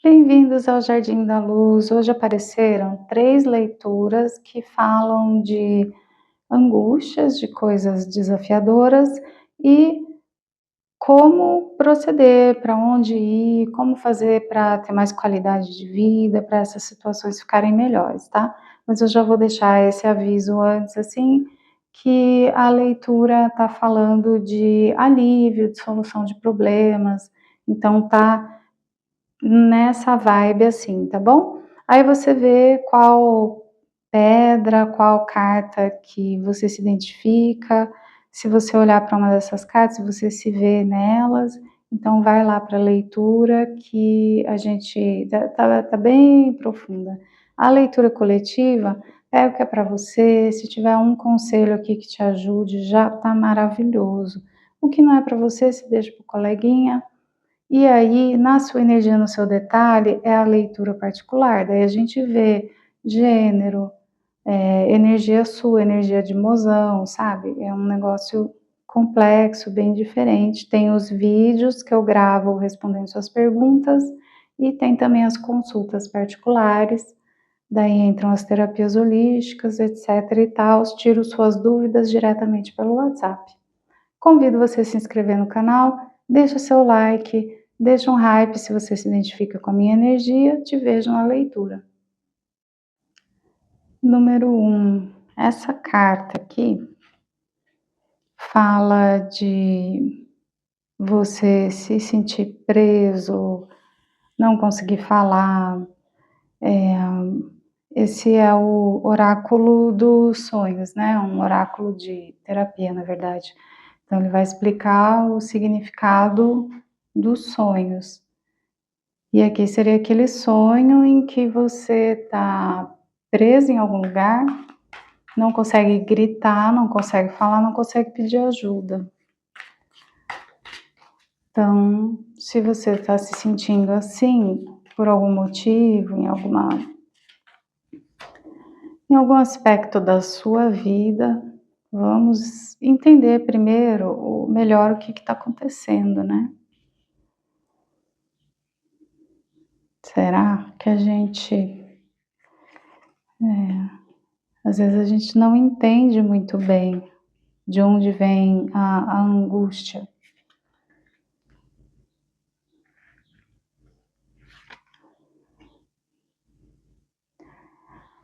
Bem-vindos ao Jardim da Luz. Hoje apareceram 3 leituras que falam de angústias, de coisas desafiadoras e como proceder, para onde ir, como fazer para ter mais qualidade de vida, para essas situações ficarem melhores, tá? Mas eu já vou deixar esse aviso antes, assim, que a leitura tá falando de alívio, de solução de problemas, então tá nessa vibe assim, tá bom? Aí você vê qual pedra, qual carta que você se identifica. Se você olhar para uma dessas cartas, você se vê nelas, então vai lá para a leitura que a gente tá bem profunda. A leitura coletiva é o que é para você. Se tiver um conselho aqui que te ajude, já tá maravilhoso. O que não é para você, se deixa para o coleguinha. E aí, na sua energia, no seu detalhe, é a leitura particular. Daí a gente vê gênero, energia sua, energia de mozão, sabe? É um negócio complexo, bem diferente. Tem os vídeos que eu gravo respondendo suas perguntas e tem também as consultas particulares. Daí entram as terapias holísticas, etc e tal. Tiro suas dúvidas diretamente pelo WhatsApp. Convido você a se inscrever no canal, deixa seu like, deixa um hype se você se identifica com a minha energia. Te vejo na leitura. Número 1. Essa carta aqui fala de você se sentir preso, não conseguir falar. Esse é o oráculo dos sonhos, né? Um oráculo de terapia, na verdade. Então, ele vai explicar o significado dos sonhos. E aqui seria aquele sonho em que você está preso em algum lugar, não consegue gritar, não consegue falar, não consegue pedir ajuda. Então, se você está se sentindo assim, por algum motivo, em algum aspecto da sua vida, vamos entender primeiro melhor o que está acontecendo, né? Será que a gente... às vezes a gente não entende muito bem de onde vem a angústia.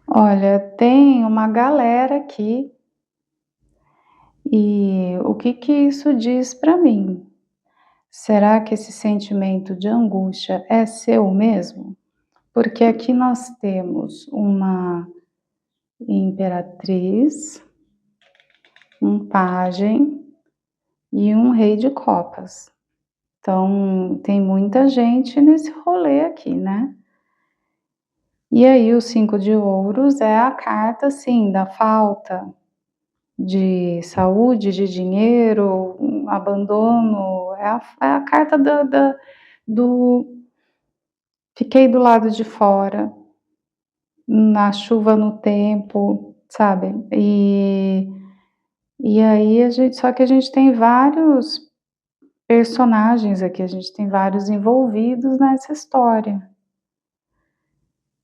Olha, tem uma galera aqui, e o que que isso diz para mim? Será que esse sentimento de angústia é seu mesmo? Porque aqui nós temos uma imperatriz, um pajem e um rei de copas. Então, tem muita gente nesse rolê aqui, né? E aí, o 5 de ouros é a carta, assim, da falta de saúde, de dinheiro, abandono. É a carta do fiquei do lado de fora, na chuva, no tempo, sabe? E aí, só que a gente tem vários personagens aqui, a gente tem vários envolvidos nessa história.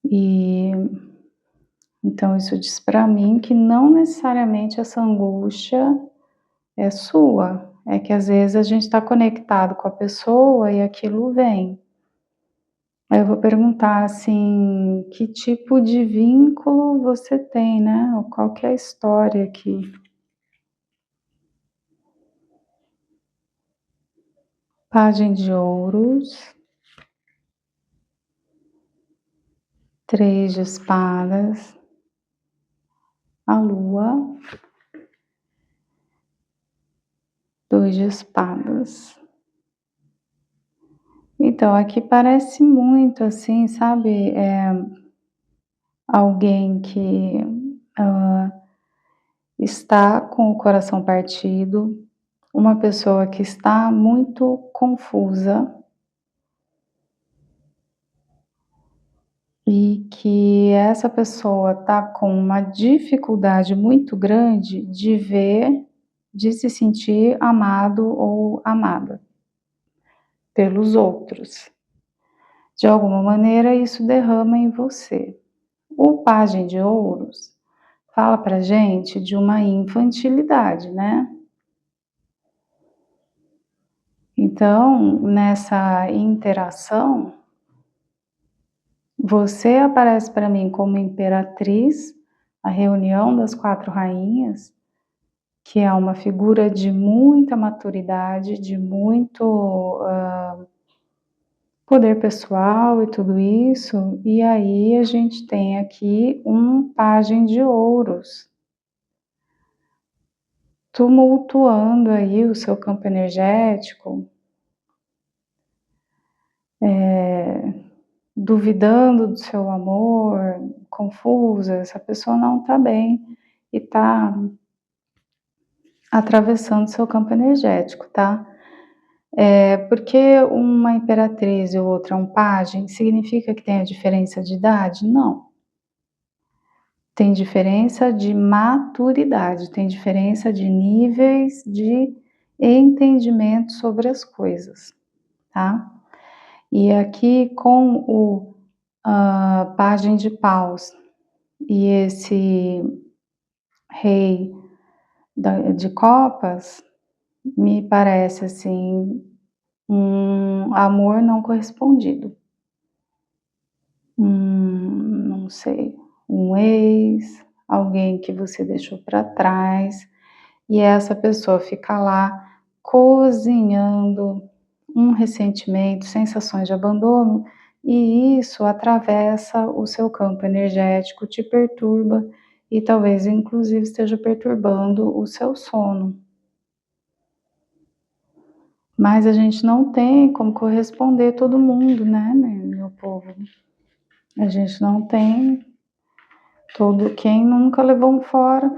E então isso diz para mim que não necessariamente essa angústia é sua, é que às vezes a gente está conectado com a pessoa e aquilo vem. Aí eu vou perguntar assim, que tipo de vínculo você tem, né? Ou qual que é a história aqui? Pajem de ouros, 3 de espadas, a lua, 2 de espadas. Então, aqui parece muito assim, sabe, alguém que está com o coração partido, uma pessoa que está muito confusa e que essa pessoa está com uma dificuldade muito grande de ver, de se sentir amado ou amada pelos outros. de alguma maneira isso derrama em você. O pajem de ouros fala pra gente de uma infantilidade, né? Então, nessa interação, você aparece para mim como imperatriz, a reunião das 4 rainhas, que é uma figura de muita maturidade, de muito poder pessoal e tudo isso, e aí a gente tem aqui um pajem de ouros, tumultuando aí o seu campo energético, duvidando do seu amor, confusa, essa pessoa não está bem e está atravessando seu campo energético, tá? Porque uma imperatriz e outra um pajem, significa que tem a diferença de idade? Não. Tem diferença de maturidade, tem diferença de níveis de entendimento sobre as coisas, tá? E aqui com o pajem de paus e esse rei de copas, me parece assim um amor não correspondido. Não sei, um ex, alguém que você deixou para trás, e essa pessoa fica lá cozinhando um ressentimento, sensações de abandono, e isso atravessa o seu campo energético, te perturba e talvez inclusive esteja perturbando o seu sono. Mas a gente não tem como corresponder todo mundo, né, meu povo? A gente não tem quem nunca levou um fora.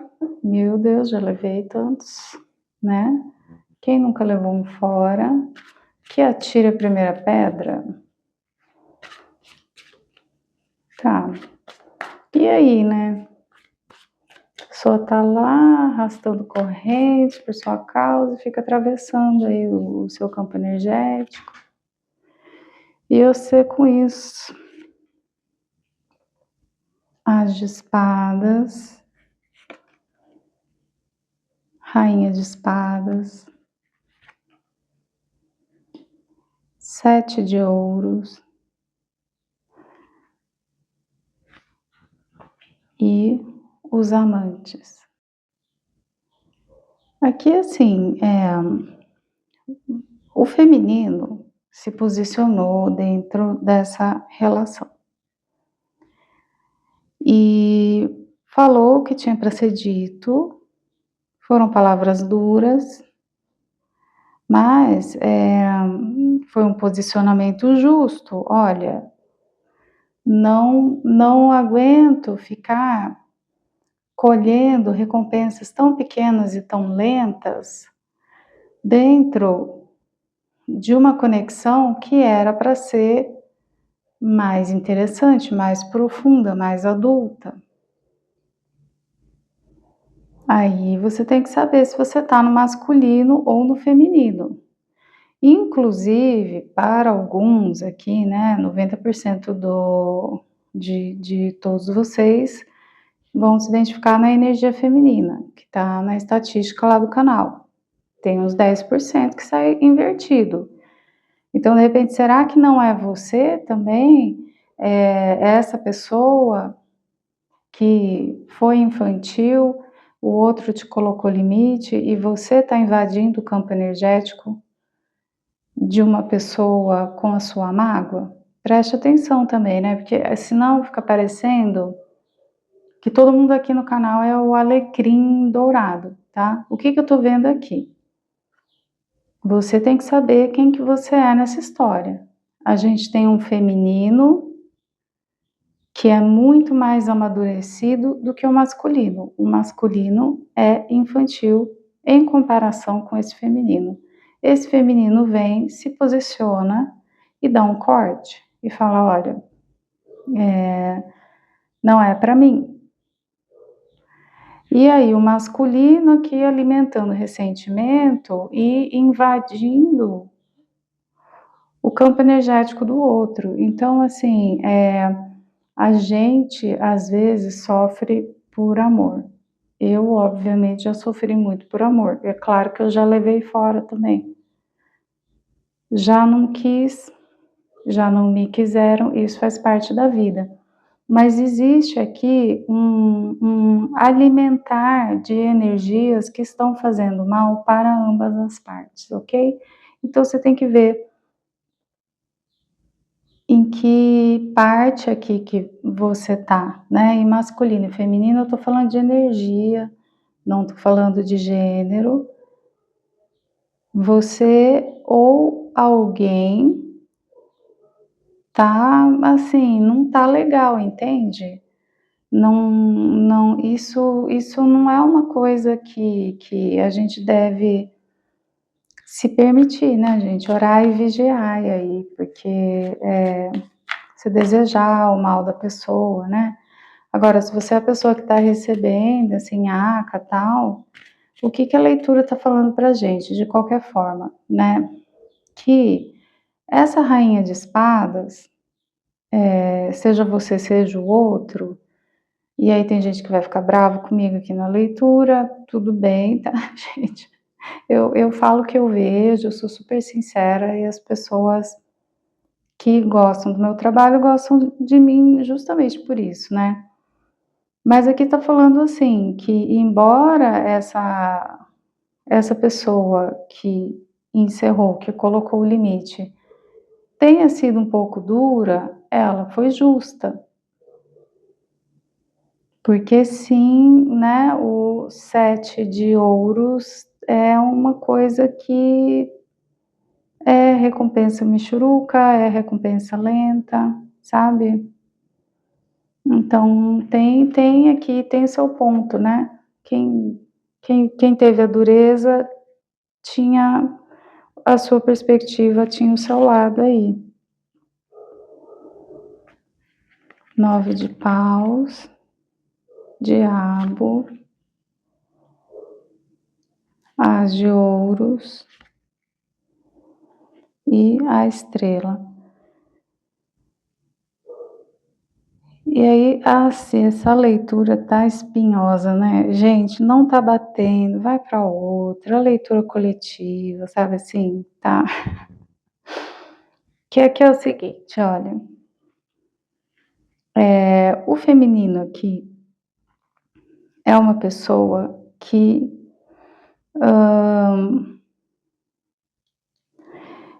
Meu Deus, já levei tantos, né? Quem nunca levou um fora, que atire a primeira pedra. Tá. E aí, né? A pessoa tá lá arrastando corrente por sua causa e fica atravessando aí o seu campo energético. E você com isso. As de espadas, rainha de espadas, 7 de ouros e os amantes. Aqui, assim, o feminino se posicionou dentro dessa relação e falou o que tinha para ser dito, foram palavras duras, mas foi um posicionamento justo. Olha, não aguento ficar colhendo recompensas tão pequenas e tão lentas dentro de uma conexão que era para ser mais interessante, mais profunda, mais adulta. Aí você tem que saber se você está no masculino ou no feminino. Inclusive, para alguns aqui, né, 90% de todos vocês vão se identificar na energia feminina, que está na estatística lá do canal. Tem uns 10% que sai invertido. Então, de repente, será que não é você também, essa pessoa que foi infantil, o outro te colocou limite e você está invadindo o campo energético de uma pessoa com a sua mágoa? Preste atenção também, né? Porque senão fica parecendo que todo mundo aqui no canal é o alecrim dourado, tá? O que eu tô vendo aqui? Você tem que saber quem que você é nessa história. A gente tem um feminino que é muito mais amadurecido do que o masculino. O masculino é infantil em comparação com esse feminino. Esse feminino vem, se posiciona e dá um corte e fala: olha, não é para mim. E aí o masculino aqui alimentando ressentimento e invadindo o campo energético do outro. Então, assim, a gente às vezes sofre por amor. Eu, obviamente, já sofri muito por amor. É claro que eu já levei fora também. Já não quis, já não me quiseram, isso faz parte da vida. Mas existe aqui um alimentar de energias que estão fazendo mal para ambas as partes, ok? Então você tem que ver em que parte aqui que você tá, né? Em masculino e feminino, eu tô falando de energia, não tô falando de gênero. Você ou alguém tá assim, não tá legal, entende? Não, isso não é uma coisa que a gente deve se permitir, né, gente? Orar e vigiar aí, porque se desejar o mal da pessoa, né? Agora, se você é a pessoa que está recebendo, assim, aca, tal, o que a leitura está falando pra gente, de qualquer forma, né? Que essa rainha de espadas, seja você, seja o outro, e aí tem gente que vai ficar bravo comigo aqui na leitura, tudo bem, tá, gente? Eu falo o que eu vejo, eu sou super sincera e as pessoas que gostam do meu trabalho gostam de mim justamente por isso, né? Mas aqui tá falando assim, que embora essa pessoa que encerrou, que colocou o limite, tenha sido um pouco dura, ela foi justa. Porque sim, né, o 7 de ouros é uma coisa que é recompensa michuruca, é recompensa lenta, sabe? Então tem aqui, tem o seu ponto, né? Quem teve a dureza tinha a sua perspectiva, tinha o seu lado aí. 9 de paus, diabo, as de ouros e a estrela. E aí, assim, essa leitura tá espinhosa, né? Gente, não tá batendo, vai para outra, leitura coletiva, sabe assim, tá? Que é o seguinte, olha, o feminino aqui é uma pessoa que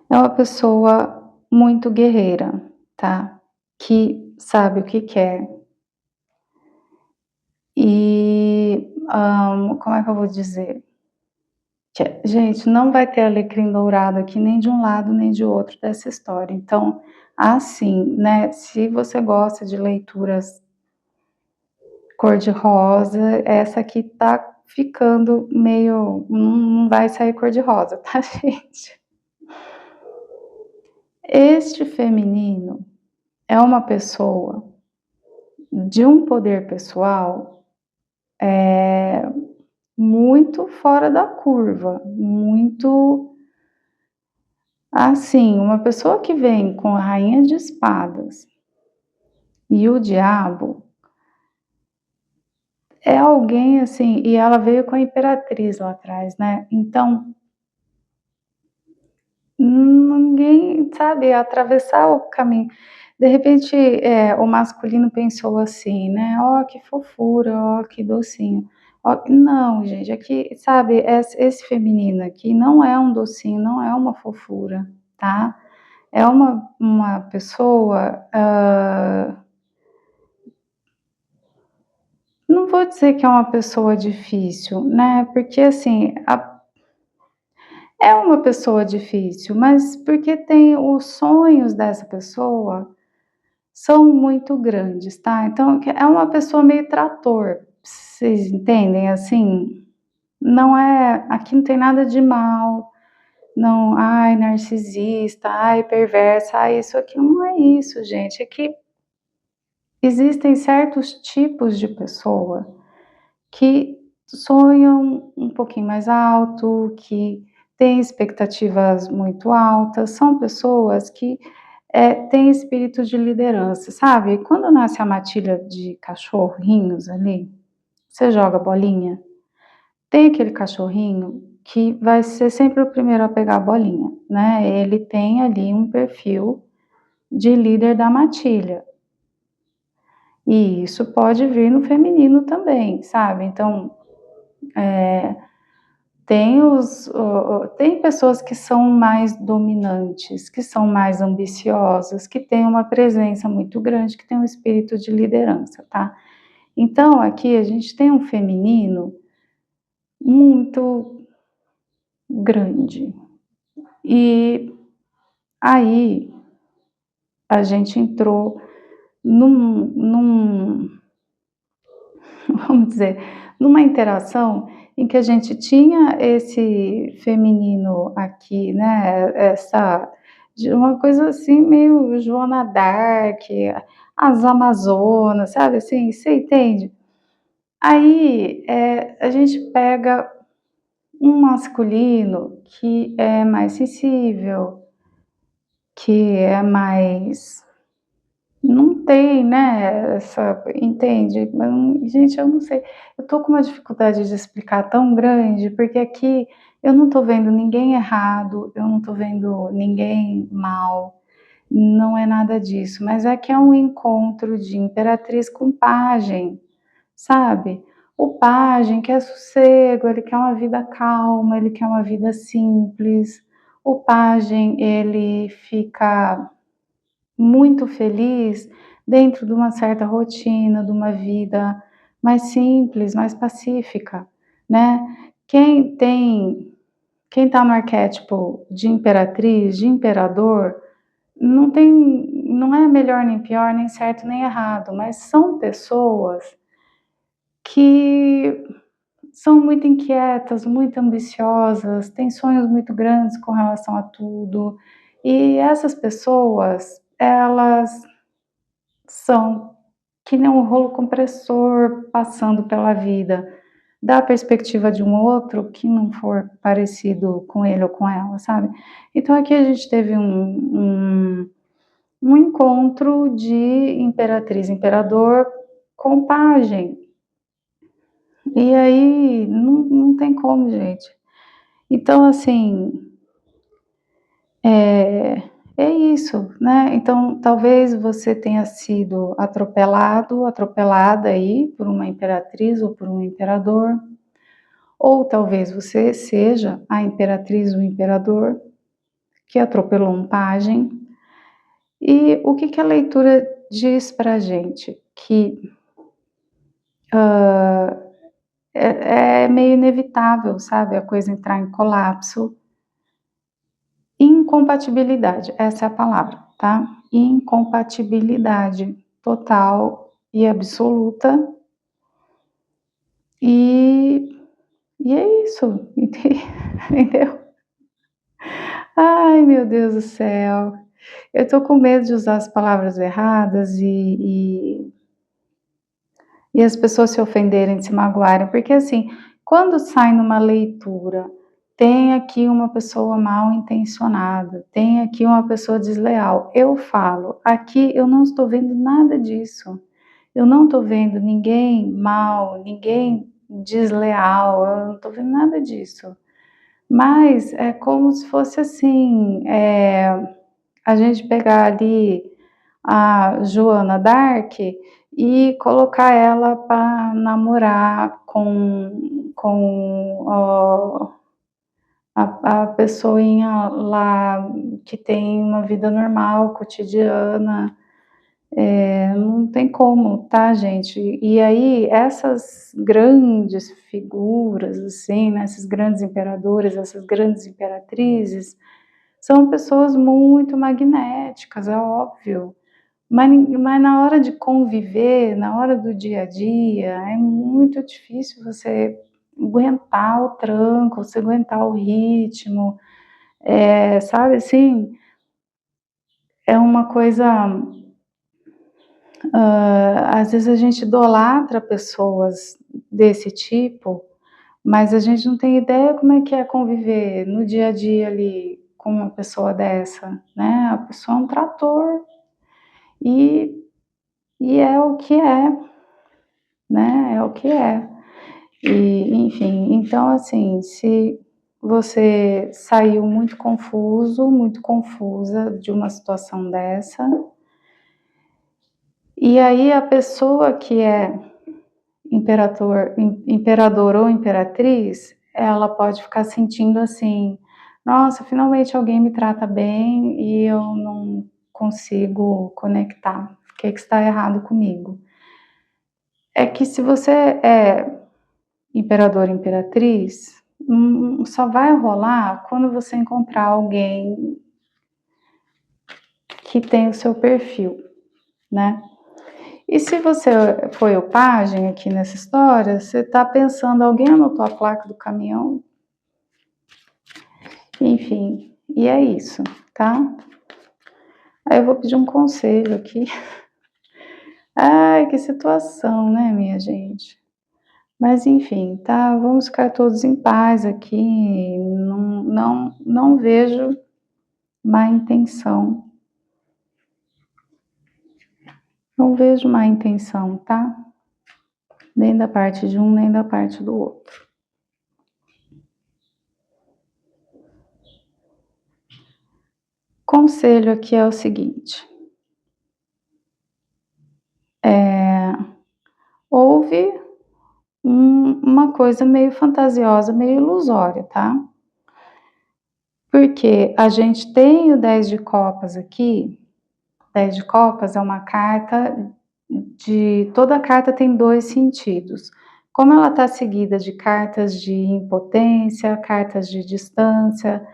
é uma pessoa muito guerreira, tá? Que sabe o que quer. E como é que eu vou dizer? Gente, não vai ter alecrim dourado aqui nem de um lado nem de outro dessa história. Então, assim, né? Se você gosta de leituras cor-de-rosa, essa aqui tá ficando meio. Não vai sair cor-de-rosa, tá, gente? Este feminino é uma pessoa de um poder pessoal muito fora da curva, muito assim, uma pessoa que vem com a rainha de espadas e o diabo é alguém assim, e ela veio com a imperatriz lá atrás, né? Então, ninguém sabe atravessar o caminho. De repente, o masculino pensou assim, né? Ó, que fofura, ó, que docinho. Ó, não, gente, aqui, sabe, esse feminino aqui não é um docinho, não é uma fofura, tá? É uma pessoa, não vou dizer que é uma pessoa difícil, né? Porque assim, é uma pessoa difícil, mas porque tem os sonhos dessa pessoa são muito grandes, tá? Então é uma pessoa meio trator, vocês entendem? Assim, não é, aqui não tem nada de mal, não, ai, narcisista, ai, perversa, ai, isso aqui não é isso, gente. É que existem certos tipos de pessoa que sonham um pouquinho mais alto, que têm expectativas muito altas, são pessoas que têm espírito de liderança, sabe? Quando nasce a matilha de cachorrinhos ali, você joga bolinha, tem aquele cachorrinho que vai ser sempre o primeiro a pegar a bolinha, né? Ele tem ali um perfil de líder da matilha. E isso pode vir no feminino também, sabe? Então, tem pessoas que são mais dominantes, que são mais ambiciosas, que têm uma presença muito grande, que tem um espírito de liderança, tá? Então, aqui a gente tem um feminino muito grande. E aí a gente entrou vamos dizer, numa interação em que a gente tinha esse feminino aqui, né, de uma coisa assim meio Joana d'Arc, as Amazonas, sabe assim, você entende? Aí, a gente pega um masculino que é mais sensível, que é mais não tem, né, entende? Gente, eu não sei, eu tô com uma dificuldade de explicar tão grande, porque aqui eu não tô vendo ninguém errado, eu não tô vendo ninguém mal, não é nada disso, mas é que é um encontro de imperatriz com pajem, sabe? O pajem quer sossego, ele quer uma vida calma, ele quer uma vida simples. O pajem, ele fica muito feliz dentro de uma certa rotina, de uma vida mais simples, mais pacífica, né? Quem está no arquétipo de imperatriz, de imperador, não é melhor nem pior, nem certo nem errado, mas são pessoas que são muito inquietas, muito ambiciosas, têm sonhos muito grandes com relação a tudo. E essas pessoas, elas são que nem um rolo compressor passando pela vida, da perspectiva de um outro que não for parecido com ele ou com ela, sabe? Então aqui a gente teve um encontro de imperatriz, imperador com pajem. E aí não tem como, gente. Então, assim, é isso, né? Então, talvez você tenha sido atropelado, atropelada aí por uma imperatriz ou por um imperador, ou talvez você seja a imperatriz ou imperador que atropelou um pajem. E o que a leitura diz pra gente? Que é meio inevitável, sabe? A coisa entrar em colapso. Incompatibilidade, essa é a palavra, tá? Incompatibilidade total e absoluta. E, e é isso, entendeu? Ai, meu Deus do céu. Eu tô com medo de usar as palavras erradas e as pessoas se ofenderem, se magoarem, porque assim, quando sai numa leitura, tem aqui uma pessoa mal intencionada, tem aqui uma pessoa desleal. Eu falo, aqui eu não estou vendo nada disso. Eu não estou vendo ninguém mal, ninguém desleal, eu não estou vendo nada disso. Mas é como se fosse assim, a gente pegar ali a Joana d'Arc e colocar ela para namorar com a pessoinha lá que tem uma vida normal, cotidiana. Não tem como, tá, gente? E aí, essas grandes figuras, assim, né, esses grandes imperadores, essas grandes imperatrizes, são pessoas muito magnéticas, é óbvio. Mas na hora de conviver, na hora do dia a dia, é muito difícil você aguentar o tranco, você aguentar o ritmo, sabe assim? É uma coisa. Às vezes a gente idolatra pessoas desse tipo, Mas a gente não tem ideia como é conviver no dia a dia ali com uma pessoa dessa, né? A pessoa é um trator e, e é o que é, né? É o que é. E, enfim, então assim, se você saiu muito confuso, muito confusa de uma situação dessa, e aí a pessoa que é imperador ou imperatriz, ela pode ficar sentindo assim: nossa, finalmente alguém me trata bem e eu não consigo conectar. O que está errado comigo? É que se você é imperador, imperatriz, só vai rolar quando você encontrar alguém que tem o seu perfil, né? E se você foi o pajem aqui nessa história, você está pensando, alguém anotou a placa do caminhão? Enfim, e é isso, tá? Aí eu vou pedir um conselho aqui. Ai, que situação, né, minha gente? Mas enfim, tá? Vamos ficar todos em paz aqui. Não vejo má intenção. Não vejo má intenção, tá? Nem da parte de um, nem da parte do outro. Conselho aqui é o seguinte: houve uma coisa meio fantasiosa, meio ilusória, tá? Porque a gente tem o 10 de copas aqui. 10 de copas é uma carta toda carta tem 2 sentidos. Como ela está seguida de cartas de impotência, cartas de distância,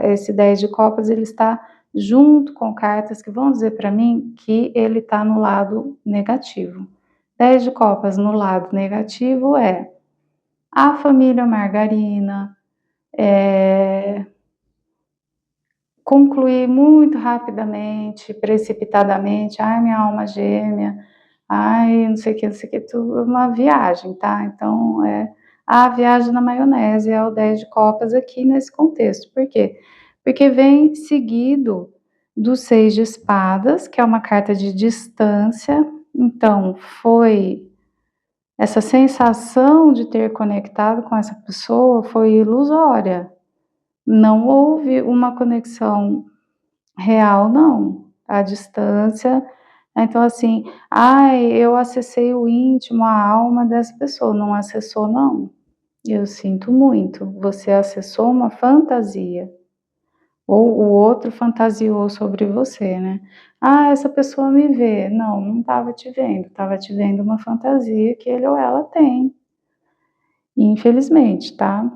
esse 10 de copas ele está junto com cartas que vão dizer para mim que ele está no lado negativo. 10 de copas no lado negativo é a família margarina, concluir muito rapidamente, precipitadamente, ai, minha alma gêmea, ai, não sei o que, não sei o que, tudo uma viagem, tá? Então, a viagem na maionese é o 10 de copas aqui nesse contexto. Por quê? Porque vem seguido do 6 de espadas, que é uma carta de distância. Então, foi essa sensação de ter conectado com essa pessoa foi ilusória. Não houve uma conexão real, não. A distância. Então, assim, ai, eu acessei o íntimo, a alma dessa pessoa. Não acessou, não. Eu sinto muito. Você acessou uma fantasia. Ou o outro fantasiou sobre você, né? Ah, essa pessoa me vê. Não, não estava te vendo. Estava te vendo uma fantasia que ele ou ela tem. Infelizmente, tá?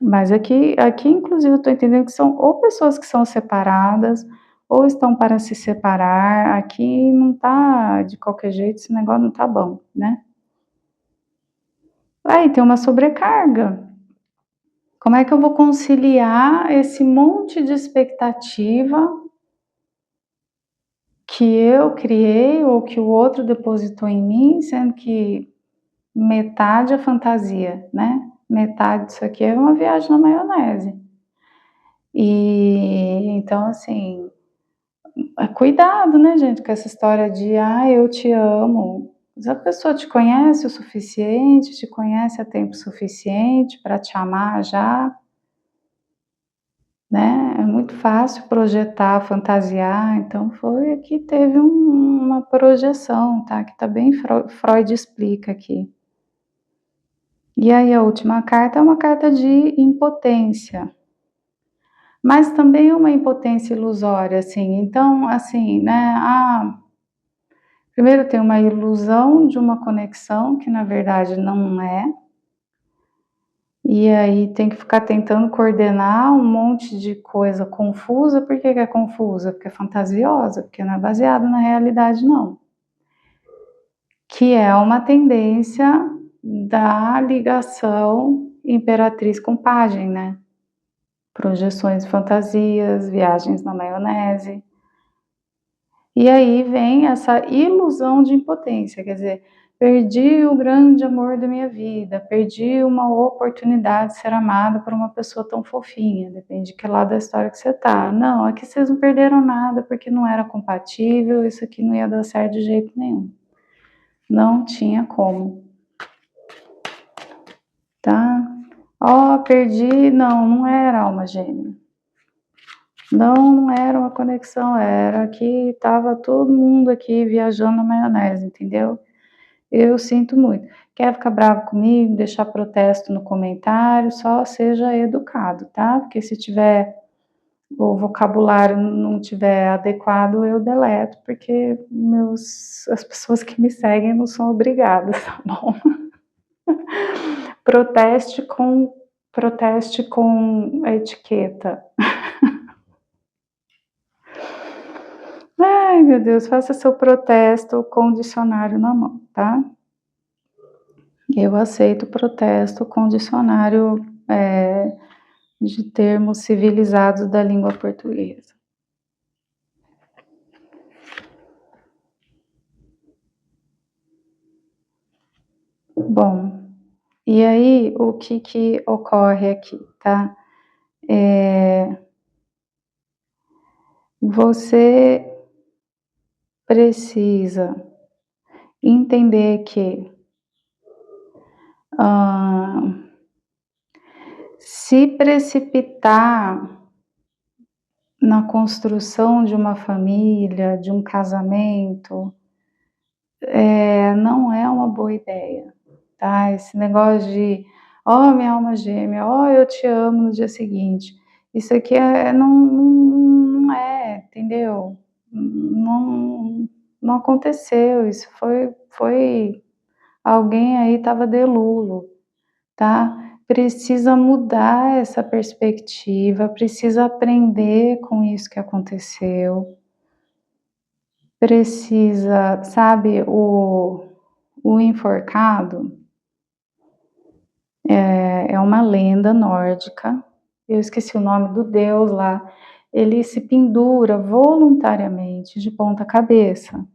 Mas aqui inclusive, eu estou entendendo que são ou pessoas que são separadas, ou estão para se separar. Aqui não tá de qualquer jeito, esse negócio não tá bom, né? Aí tem uma sobrecarga. Como é que eu vou conciliar esse monte de expectativa que eu criei ou que o outro depositou em mim, sendo que metade é fantasia, né? Metade disso aqui é uma viagem na maionese. E então, assim, cuidado, né, gente, com essa história de eu te amo. Se a pessoa te conhece o suficiente, te conhece há tempo suficiente para te amar já, né? É muito fácil projetar, fantasiar. Então foi aqui, teve uma projeção, tá? Que tá bem Freud explica aqui. E aí a última carta é uma carta de impotência. Mas também uma impotência ilusória, assim. Então, assim, né? Primeiro tem uma ilusão de uma conexão que na verdade não é. E aí tem que ficar tentando coordenar um monte de coisa confusa. Por que é confusa? Porque é fantasiosa, porque não é baseada na realidade, não. Que é uma tendência da ligação imperatriz com pajem, né? Projeções, fantasias, viagens na maionese. E aí vem essa ilusão de impotência, quer dizer, perdi o grande amor da minha vida, perdi uma oportunidade de ser amada por uma pessoa tão fofinha, depende de que lado da história que você tá. Não, aqui vocês não perderam nada porque não era compatível, isso aqui não ia dar certo de jeito nenhum. Não tinha como. Tá? Ó, perdi, não era alma gêmea. Não era uma conexão, era que tava todo mundo aqui viajando na maionese, entendeu? Eu sinto muito. Quer ficar bravo comigo, deixar protesto no comentário, só seja educado, tá? Porque se tiver o vocabulário não tiver adequado, eu deleto, porque as pessoas que me seguem não são obrigadas, tá bom? Proteste com a etiqueta. Ai, meu Deus, faça seu protesto com o dicionário na mão, tá? Eu aceito protesto com dicionário de termos civilizados da língua portuguesa. Bom, e aí o que ocorre aqui, tá? Você precisa entender que se precipitar na construção de uma família, de um casamento, não é uma boa ideia, tá? Esse negócio de, ó, minha alma gêmea, ó, eu te amo no dia seguinte. Isso aqui não é, entendeu? Não aconteceu, isso foi alguém aí estava delulo, tá? Precisa mudar essa perspectiva, precisa aprender com isso que aconteceu, precisa, sabe, o enforcado é uma lenda nórdica, eu esqueci o nome do deus lá, ele se pendura voluntariamente de ponta cabeça,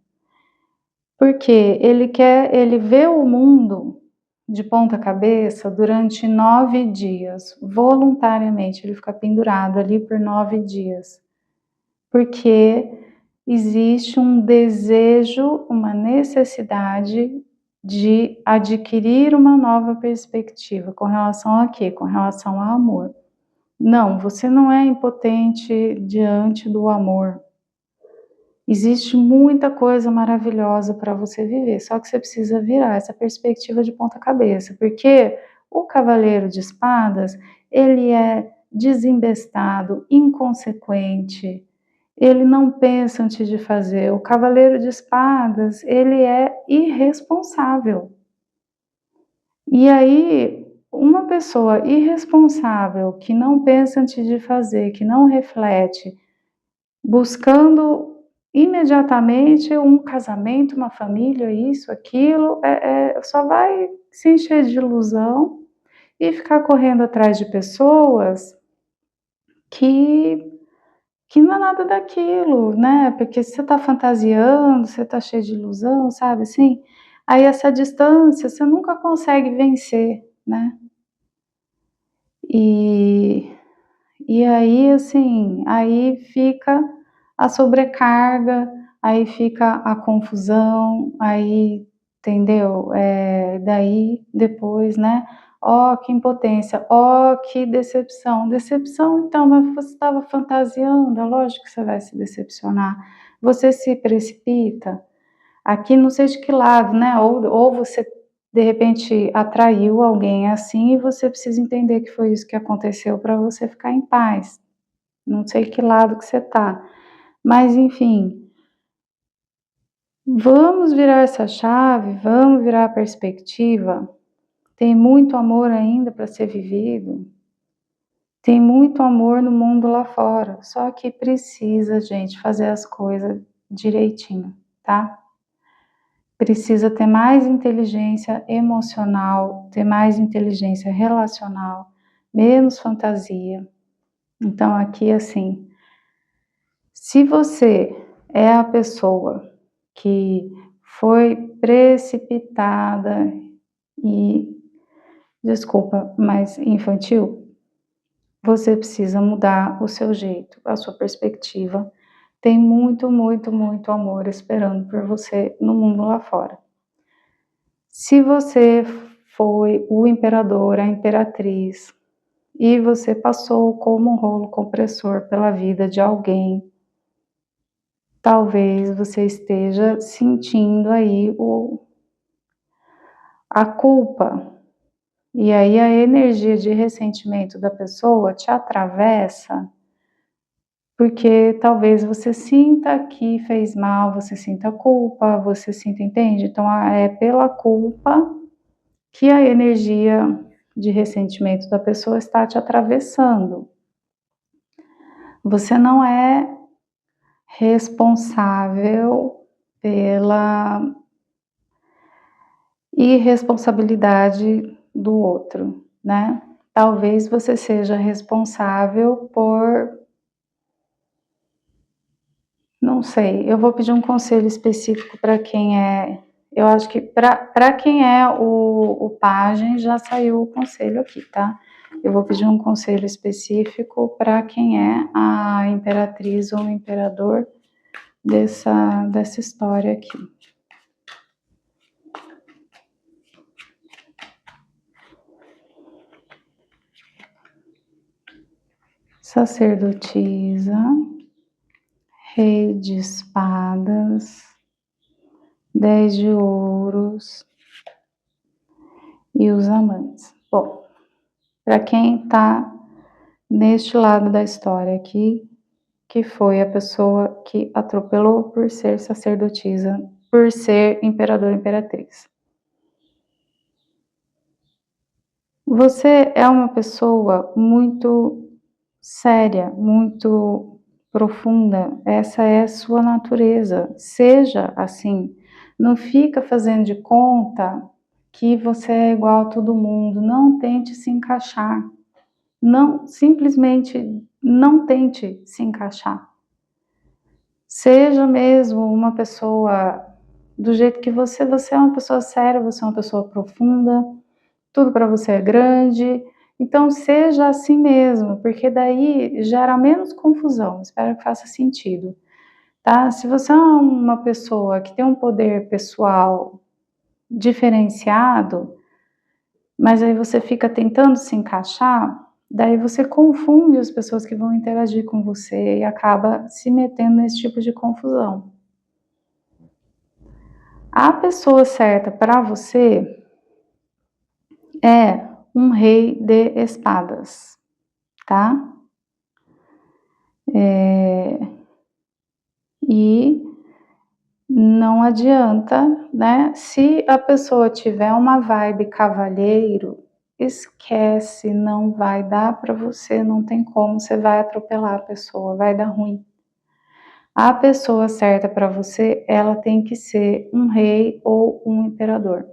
porque ele vê o mundo de ponta cabeça durante 9 dias, voluntariamente, ele fica pendurado ali por 9 dias, porque existe um desejo, uma necessidade de adquirir uma nova perspectiva com relação a quê? Com relação ao amor. Não, você não é impotente diante do amor. Existe muita coisa maravilhosa para você viver, só que você precisa virar essa perspectiva de ponta cabeça, porque o cavaleiro de espadas, ele é desembestado, inconsequente, ele não pensa antes de fazer. O cavaleiro de espadas, ele é irresponsável. E aí, uma pessoa irresponsável, que não pensa antes de fazer, que não reflete, buscando imediatamente um casamento, uma família, isso, aquilo, só vai se encher de ilusão e ficar correndo atrás de pessoas que não é nada daquilo, né? Porque você está fantasiando, você está cheio de ilusão, sabe assim? Aí essa distância você nunca consegue vencer, né? E, e aí, assim, aí fica a sobrecarga, aí fica a confusão, aí, entendeu? Daí, depois, né? Ó, que impotência, ó, que decepção. Decepção, então, mas você estava fantasiando, é lógico que você vai se decepcionar. Você se precipita, aqui não sei de que lado, né? Ou você, de repente, atraiu alguém assim e você precisa entender que foi isso que aconteceu para você ficar em paz. Não sei que lado que você tá. Mas, enfim, vamos virar essa chave, vamos virar a perspectiva. Tem muito amor ainda para ser vivido. Tem muito amor no mundo lá fora. Só que precisa, gente, fazer as coisas direitinho, tá? Precisa ter mais inteligência emocional, ter mais inteligência relacional, menos fantasia. Então, aqui, assim, se você é a pessoa que foi precipitada e, desculpa, mas infantil, você precisa mudar o seu jeito, a sua perspectiva. Tem muito, muito, muito amor esperando por você no mundo lá fora. Se você foi o imperador, a imperatriz, e você passou como um rolo compressor pela vida de alguém, talvez você esteja sentindo aí a culpa. E aí a energia de ressentimento da pessoa te atravessa, porque talvez você sinta que fez mal, você sinta culpa, você sinta, entende? Então é pela culpa que a energia de ressentimento da pessoa está te atravessando. Você não é responsável pela irresponsabilidade do outro, né? Talvez você seja responsável por, não sei, eu vou pedir um conselho específico para quem é, eu acho que para quem é o pajem já saiu o conselho aqui, tá? Eu vou pedir um conselho específico para quem é a imperatriz ou o imperador dessa história aqui. Sacerdotisa, rei de espadas, 10 de ouros e os amantes. Bom, para quem está neste lado da história aqui, que foi a pessoa que atropelou por ser sacerdotisa, por ser imperador e imperatriz. Você é uma pessoa muito séria, muito profunda, essa é a sua natureza, seja assim, não fica fazendo de conta que você é igual a todo mundo, não tente se encaixar, não, simplesmente não tente se encaixar. Seja mesmo uma pessoa do jeito que você é uma pessoa séria, você é uma pessoa profunda, tudo para você é grande, então seja assim mesmo, porque daí gera menos confusão, espero que faça sentido, tá? Se você é uma pessoa que tem um poder pessoal diferenciado, mas aí você fica tentando se encaixar, daí você confunde as pessoas que vão interagir com você e acaba se metendo nesse tipo de confusão. A pessoa certa para você é um rei de espadas, tá? E não adianta, né? Se a pessoa tiver uma vibe cavalheiro, esquece, não vai dar para você, não tem como, você vai atropelar a pessoa, vai dar ruim. A pessoa certa para você, ela tem que ser um rei ou um imperador.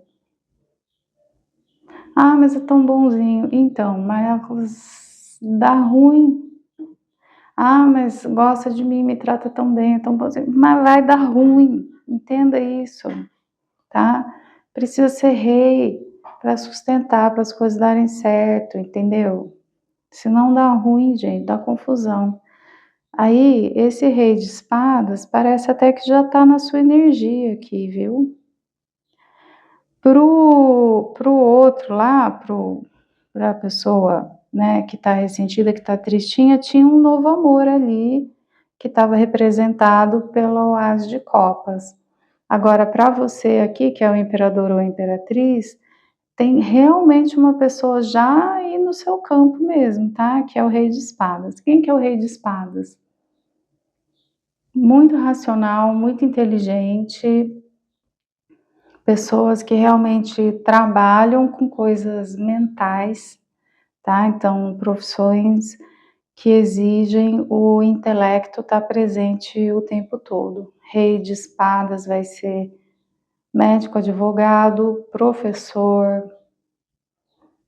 Ah, mas é tão bonzinho. Então, mas dá ruim. Ah, mas gosta de mim, me trata tão bem, é tão bonzinho. Mas vai dar ruim. Entenda isso, tá? Precisa ser rei para sustentar, para as coisas darem certo, entendeu? Se não dá ruim, gente, dá confusão. Aí, esse rei de espadas parece até que já tá na sua energia aqui, viu? Pro outro lá, pra pessoa, né, que tá ressentida, que tá tristinha, tinha um novo amor ali, que estava representado pelo As de Copas. Agora, para você aqui, que é o imperador ou a imperatriz, tem realmente uma pessoa já aí no seu campo mesmo, tá? Que é o rei de espadas. Quem que é o rei de espadas? Muito racional, muito inteligente, pessoas que realmente trabalham com coisas mentais, tá? Então, profissões que exigem o intelecto estar presente o tempo todo. Rei de espadas vai ser médico, advogado, professor,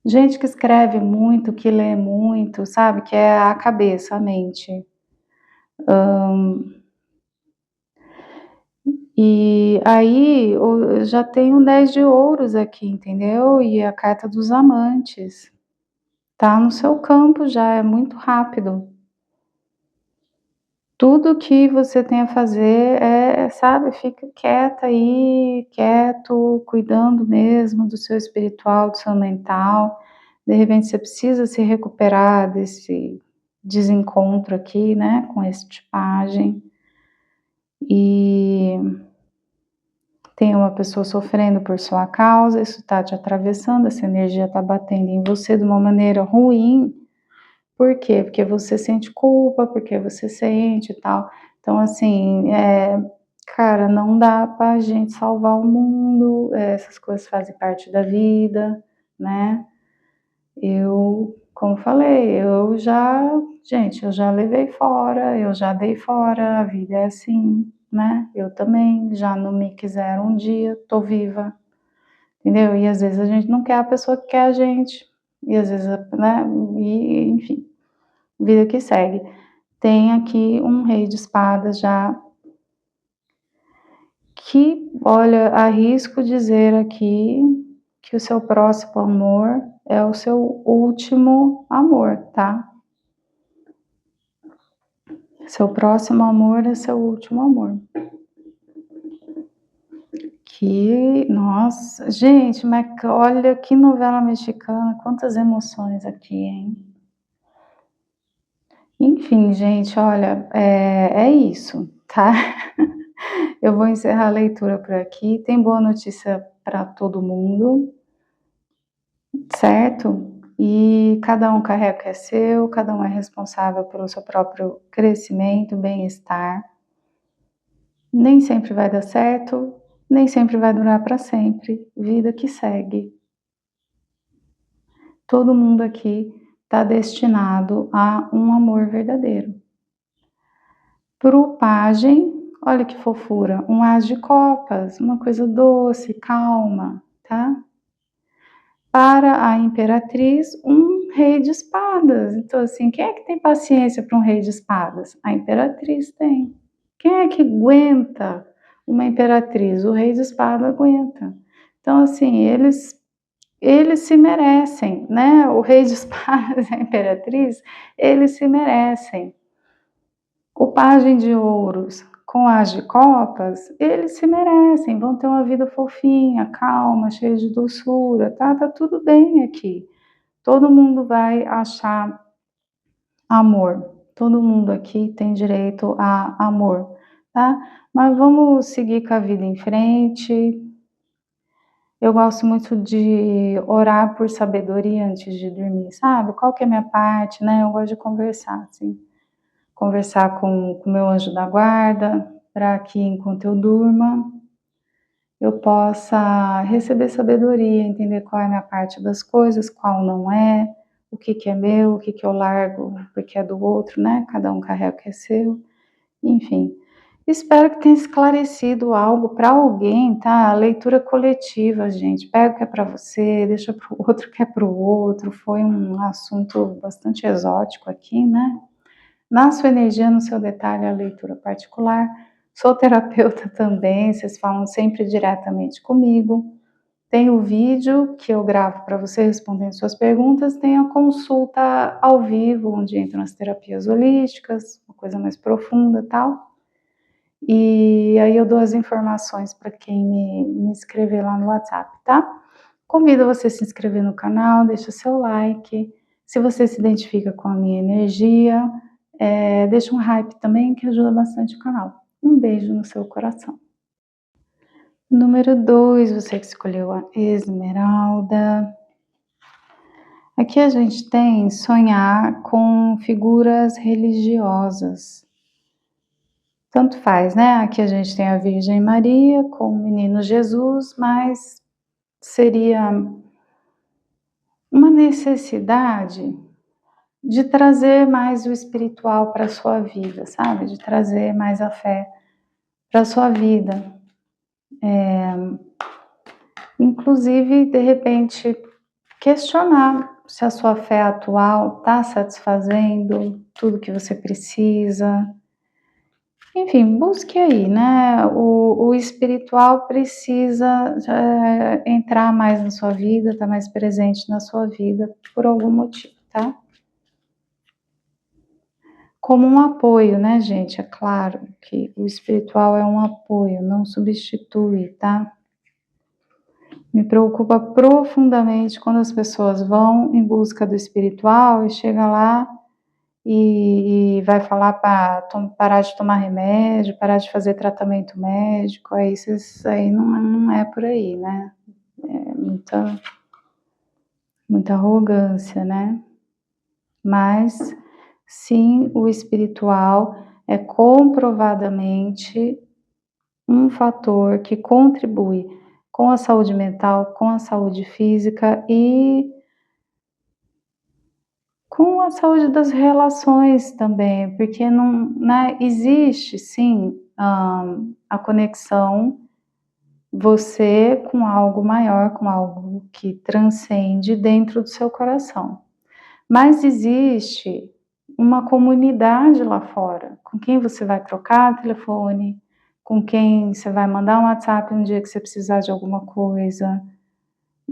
gente que escreve muito, que lê muito, sabe? Que é a cabeça, a mente. E aí já tem um 10 de ouros aqui, entendeu? E a carta dos amantes. Tá no seu campo já, é muito rápido. Tudo que você tem a fazer sabe, fica quieta aí, quieto, cuidando mesmo do seu espiritual, do seu mental. De repente você precisa se recuperar desse desencontro aqui, né, com esse tipagem. E tem uma pessoa sofrendo por sua causa, isso tá te atravessando, essa energia tá batendo em você de uma maneira ruim. Por quê? Porque você sente culpa, porque você sente e tal. Então, assim, cara, não dá pra gente salvar o mundo, essas coisas fazem parte da vida, né? Como falei, gente, eu já levei fora, eu já dei fora, a vida é assim, né? Eu também já não me quiseram um dia, tô viva, entendeu? E às vezes a gente não quer a pessoa que quer a gente, e às vezes, né? E, enfim, vida que segue. Tem aqui um rei de espadas já, que, olha, arrisco dizer aqui que o seu próximo amor é o seu último amor, tá? Seu próximo amor é seu último amor. Nossa, gente, mas olha que novela mexicana, quantas emoções aqui, hein? Enfim, gente, olha, é isso, tá? Eu vou encerrar a leitura por aqui. Tem boa notícia para todo mundo, certo? E cada um carrega o que é seu, cada um é responsável pelo seu próprio crescimento, bem-estar. Nem sempre vai dar certo, nem sempre vai durar para sempre. Vida que segue. Todo mundo aqui está destinado a um amor verdadeiro. Pro pajem, olha que fofura, um as de copas, uma coisa doce, calma, tá? Para a imperatriz, um rei de espadas. Então, assim, quem é que tem paciência para um rei de espadas? A imperatriz tem. Quem é que aguenta uma imperatriz? O rei de espada aguenta. Então, assim, eles se merecem, né? O rei de espadas e a imperatriz, eles se merecem. O pajem de ouros com as de copas, eles se merecem, vão ter uma vida fofinha, calma, cheia de doçura, tá? Tá tudo bem aqui. Todo mundo vai achar amor. Todo mundo aqui tem direito a amor, tá? Mas vamos seguir com a vida em frente. Eu gosto muito de orar por sabedoria antes de dormir, sabe? Qual que é a minha parte, né? Eu gosto de conversar, assim. Conversar com o meu anjo da guarda, para que enquanto eu durma, eu possa receber sabedoria, entender qual é a minha parte das coisas, qual não é, o que que é meu, o que que eu largo porque é do outro, né? Cada um carrega o que é seu, enfim. Espero que tenha esclarecido algo para alguém, tá? A leitura coletiva, gente. Pega o que é para você, deixa para o outro o que é para o outro. Foi um assunto bastante exótico aqui, né? Na sua energia, no seu detalhe, a leitura particular. Sou terapeuta também, vocês falam sempre diretamente comigo. Tem o vídeo que eu gravo para você respondendo suas perguntas, tem a consulta ao vivo, onde entram as terapias holísticas, uma coisa mais profunda e tal. E aí eu dou as informações para quem me escrever lá no WhatsApp, tá? Convido você a se inscrever no canal, deixa seu like. Se você se identifica com a minha energia, deixa um hype também, que ajuda bastante o canal. Um beijo no seu coração. Número 2, você que escolheu a esmeralda. Aqui a gente tem sonhar com figuras religiosas. Tanto faz, né? Aqui a gente tem a Virgem Maria com o menino Jesus, mas seria uma necessidade de trazer mais o espiritual para a sua vida, sabe? De trazer mais a fé para a sua vida. Inclusive, de repente, questionar se a sua fé atual está satisfazendo tudo que você precisa. Enfim, busque aí, né, o espiritual precisa, entrar mais na sua vida, estar mais presente na sua vida por algum motivo, tá? Como um apoio, né, gente, é claro que o espiritual é um apoio, não substitui, tá? Me preocupa profundamente quando as pessoas vão em busca do espiritual e chega lá e vai falar para parar de tomar remédio, parar de fazer tratamento médico, aí isso aí não é por aí, né? É muita arrogância, né? Mas sim, o espiritual é comprovadamente um fator que contribui com a saúde mental, com a saúde física e com a saúde das relações também, porque não, né, existe sim, a conexão, você com algo maior, com algo que transcende dentro do seu coração. Mas existe uma comunidade lá fora, com quem você vai trocar telefone, com quem você vai mandar um WhatsApp um dia que você precisar de alguma coisa.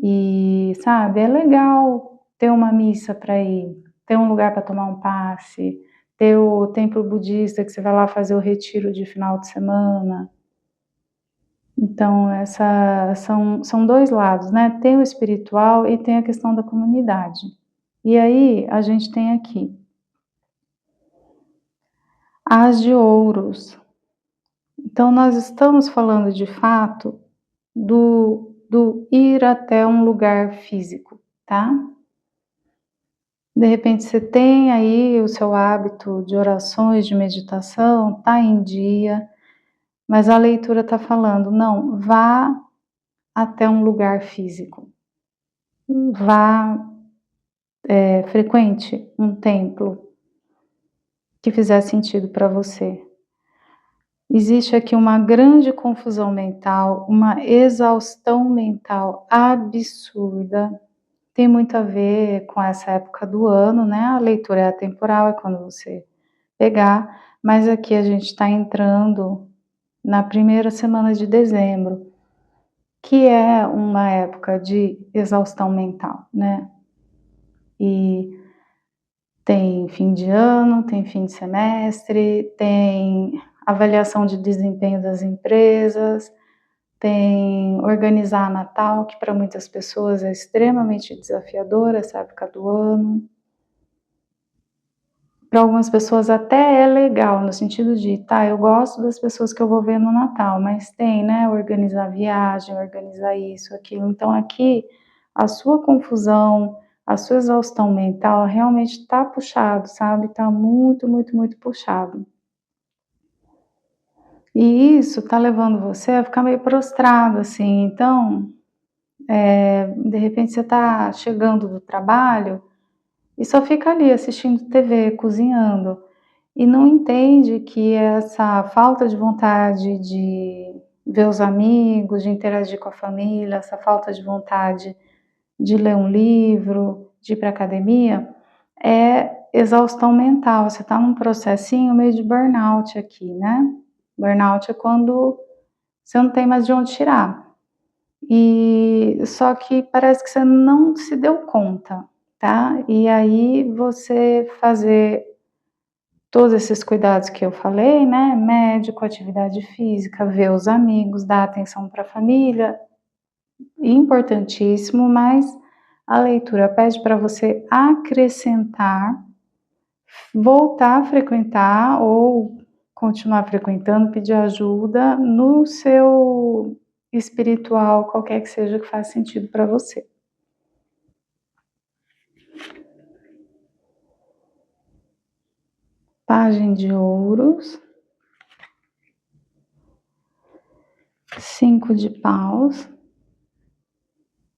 E, sabe, é legal ter uma missa para ir, ter um lugar para tomar um passe, ter o templo budista que você vai lá fazer o retiro de final de semana. Então, são dois lados, né? Tem o espiritual e tem a questão da comunidade. E aí, a gente tem aqui As de ouros. Então, nós estamos falando de fato do ir até um lugar físico, tá? De repente você tem aí o seu hábito de orações, de meditação, tá em dia, mas a leitura tá falando, não, vá até um lugar físico, vá, frequente um templo que fizer sentido para você. Existe aqui uma grande confusão mental, uma exaustão mental absurda. Tem muito a ver com essa época do ano, né? A leitura é atemporal, é quando você pegar, mas aqui a gente está entrando na primeira semana de dezembro, que é uma época de exaustão mental, né? E tem fim de ano, tem fim de semestre, tem avaliação de desempenho das empresas, tem organizar Natal, que para muitas pessoas é extremamente desafiador essa época do ano. Para algumas pessoas até é legal, no sentido de, tá, eu gosto das pessoas que eu vou ver no Natal, mas tem, né, organizar viagem, organizar isso, aquilo. Então aqui, a sua confusão, a sua exaustão mental realmente tá puxado, sabe? Tá muito, muito, muito puxado. E isso tá levando você a ficar meio prostrado, assim. Então, de repente você tá chegando do trabalho e só fica ali assistindo TV, cozinhando. E não entende que essa falta de vontade de ver os amigos, de interagir com a família, essa falta de vontade de ler um livro, de ir para academia, é exaustão mental. Você está num processinho meio de burnout aqui, né? Burnout é quando você não tem mais de onde tirar. E só que parece que você não se deu conta, tá? E aí você fazer todos esses cuidados que eu falei, né? Médico, atividade física, ver os amigos, dar atenção para a família, importantíssimo, mas a leitura pede para você acrescentar, voltar a frequentar ou continuar frequentando, pedir ajuda no seu espiritual, qualquer que seja que faça sentido para você. Pagem de ouros, 5 de paus.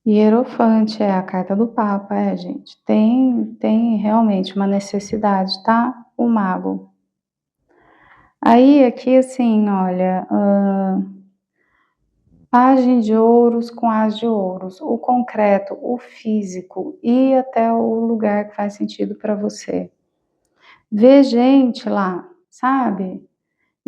Hierofante é a carta do Papa, gente. Tem realmente uma necessidade, tá? O mago. Aí, aqui, assim, olha, Pagem de ouros com as de ouros, o concreto, o físico, e até o lugar que faz sentido para você. Vê gente lá, sabe?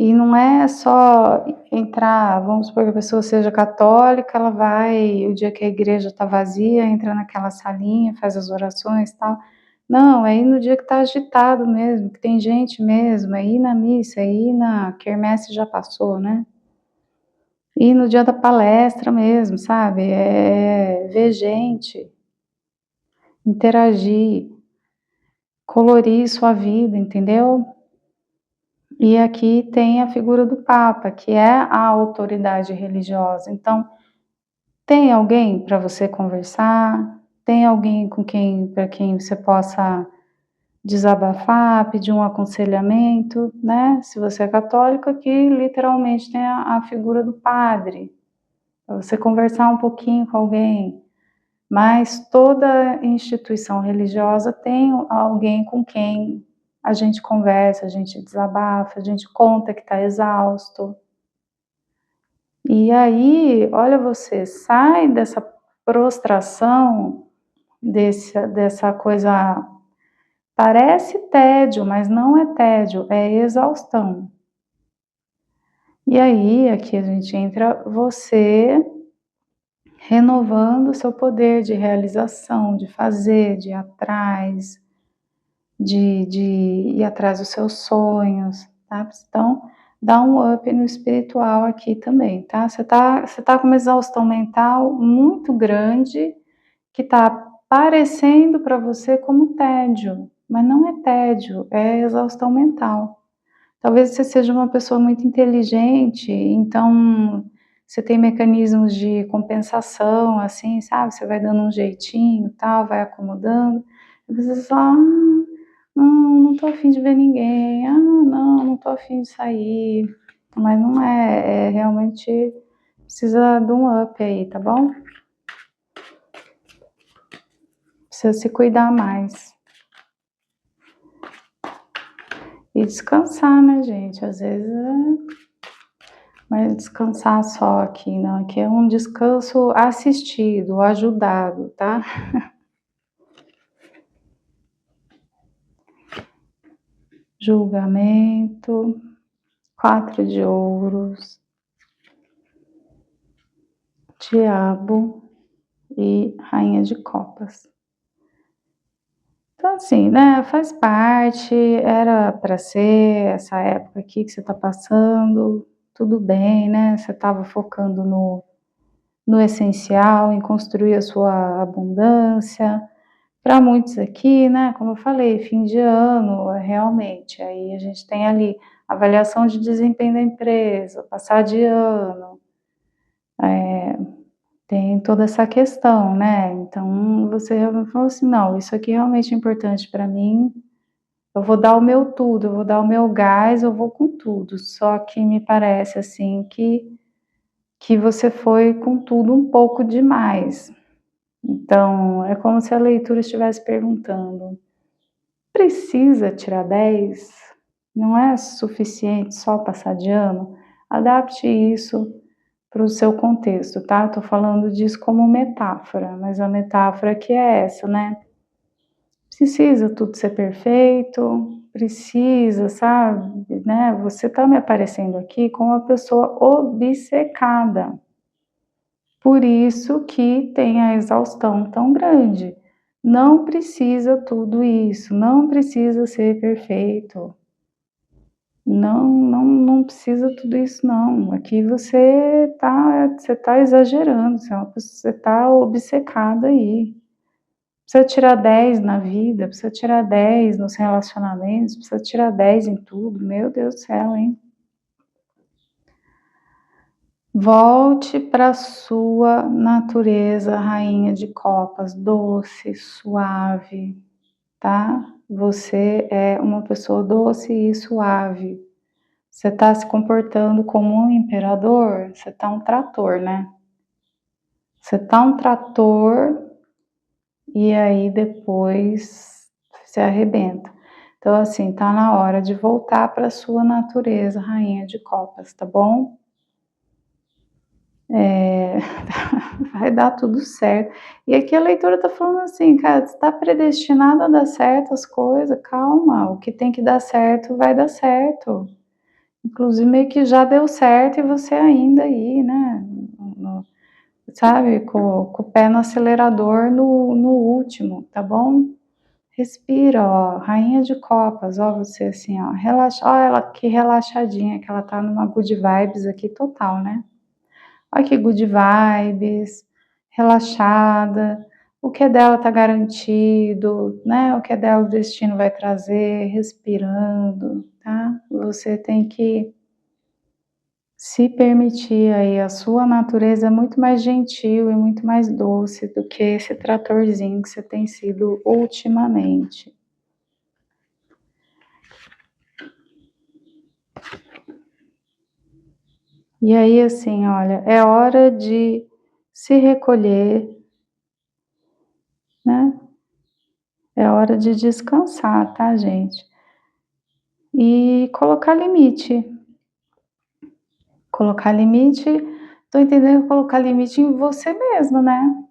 E não é só entrar, vamos supor que a pessoa seja católica, ela vai, o dia que a igreja está vazia, entra naquela salinha, faz as orações e tal. Não, é ir no dia que está agitado mesmo, que tem gente mesmo, é ir na missa, é ir na quermesse já passou, né? Ir no dia da palestra mesmo, sabe? É ver gente, interagir, colorir sua vida, entendeu? E aqui tem a figura do Papa, que é a autoridade religiosa. Então, tem alguém para você conversar? Tem alguém para quem você possa desabafar, pedir um aconselhamento, né? Se você é católico, aqui literalmente tem a figura do padre, para você conversar um pouquinho com alguém. Mas toda instituição religiosa tem alguém com quem a gente conversa, a gente desabafa, a gente conta que está exausto. E aí, olha, você sai dessa prostração, dessa coisa, parece tédio, mas não é tédio, é exaustão. E aí, aqui a gente entra você renovando o seu poder de realização, de fazer, de ir atrás, de ir atrás dos seus sonhos, tá? Então, dá um up no espiritual aqui também, tá? Você tá com uma exaustão mental muito grande, que tá parecendo para você como tédio, mas não é tédio, é exaustão mental. Talvez você seja uma pessoa muito inteligente, então você tem mecanismos de compensação, assim, sabe? Você vai dando um jeitinho, tal, vai acomodando. E você fala, não tô afim de ver ninguém, não tô afim de sair. Mas não é realmente precisa de um up aí, tá bom? Precisa se cuidar mais. E descansar, né, gente? Às vezes mas descansar só aqui, não. Aqui é um descanso assistido, ajudado, tá? Julgamento, 4 de ouros, diabo e rainha de copas. Então, assim, né, faz parte, era para ser essa época aqui que você tá passando, tudo bem, né? Você estava focando no essencial, em construir a sua abundância. Para muitos aqui, né, como eu falei, fim de ano, realmente, aí a gente tem ali avaliação de desempenho da empresa, passar de ano, tem toda essa questão, né? Então você realmente falou assim, não, isso aqui realmente é importante para mim, eu vou dar o meu tudo, eu vou dar o meu gás, eu vou com tudo. Só que me parece assim que você foi com tudo um pouco demais. Então, é como se a leitura estivesse perguntando: precisa tirar 10? Não é suficiente só passar de ano? Adapte isso para o seu contexto, tá? Estou falando disso como metáfora, mas a metáfora que é essa, né? Precisa tudo ser perfeito, precisa, sabe, né? Você está me aparecendo aqui como uma pessoa obcecada. Por isso que tem a exaustão tão grande. Não precisa tudo isso, não precisa ser perfeito. Não precisa tudo isso não. Aqui você tá exagerando, você tá obcecada aí. Precisa tirar 10 na vida, precisa tirar 10 nos relacionamentos, precisa tirar 10 em tudo. Meu Deus do céu, hein? Volte para sua natureza, rainha de copas, doce, suave, tá? Você é uma pessoa doce e suave. Você está se comportando como um imperador? Você está um trator, né? Você está um trator e aí depois se arrebenta. Então, assim, tá na hora de voltar para sua natureza, rainha de copas, tá bom? Vai dar tudo certo. E aqui a leitura tá falando assim, cara, você tá predestinado a dar certo as coisas, calma, o que tem que dar certo vai dar certo. inclusive meio que já deu certo e você ainda aí, né, sabe, com o pé no acelerador no último, tá bom? Respira, ó, rainha de copas, ó, você assim, ó, relaxa, ó, ela que relaxadinha, que ela tá numa good vibes aqui total, né? Olha que good vibes, relaxada, o que é dela tá garantido, né? O que é dela o destino vai trazer, respirando, tá? Você tem que se permitir aí, a sua natureza é muito mais gentil e muito mais doce do que esse tratorzinho que você tem sido ultimamente. E aí, assim, olha, é hora de se recolher, né? É hora de descansar, tá, gente? E colocar limite. Colocar limite, tô entendendo colocar limite em você mesmo, né?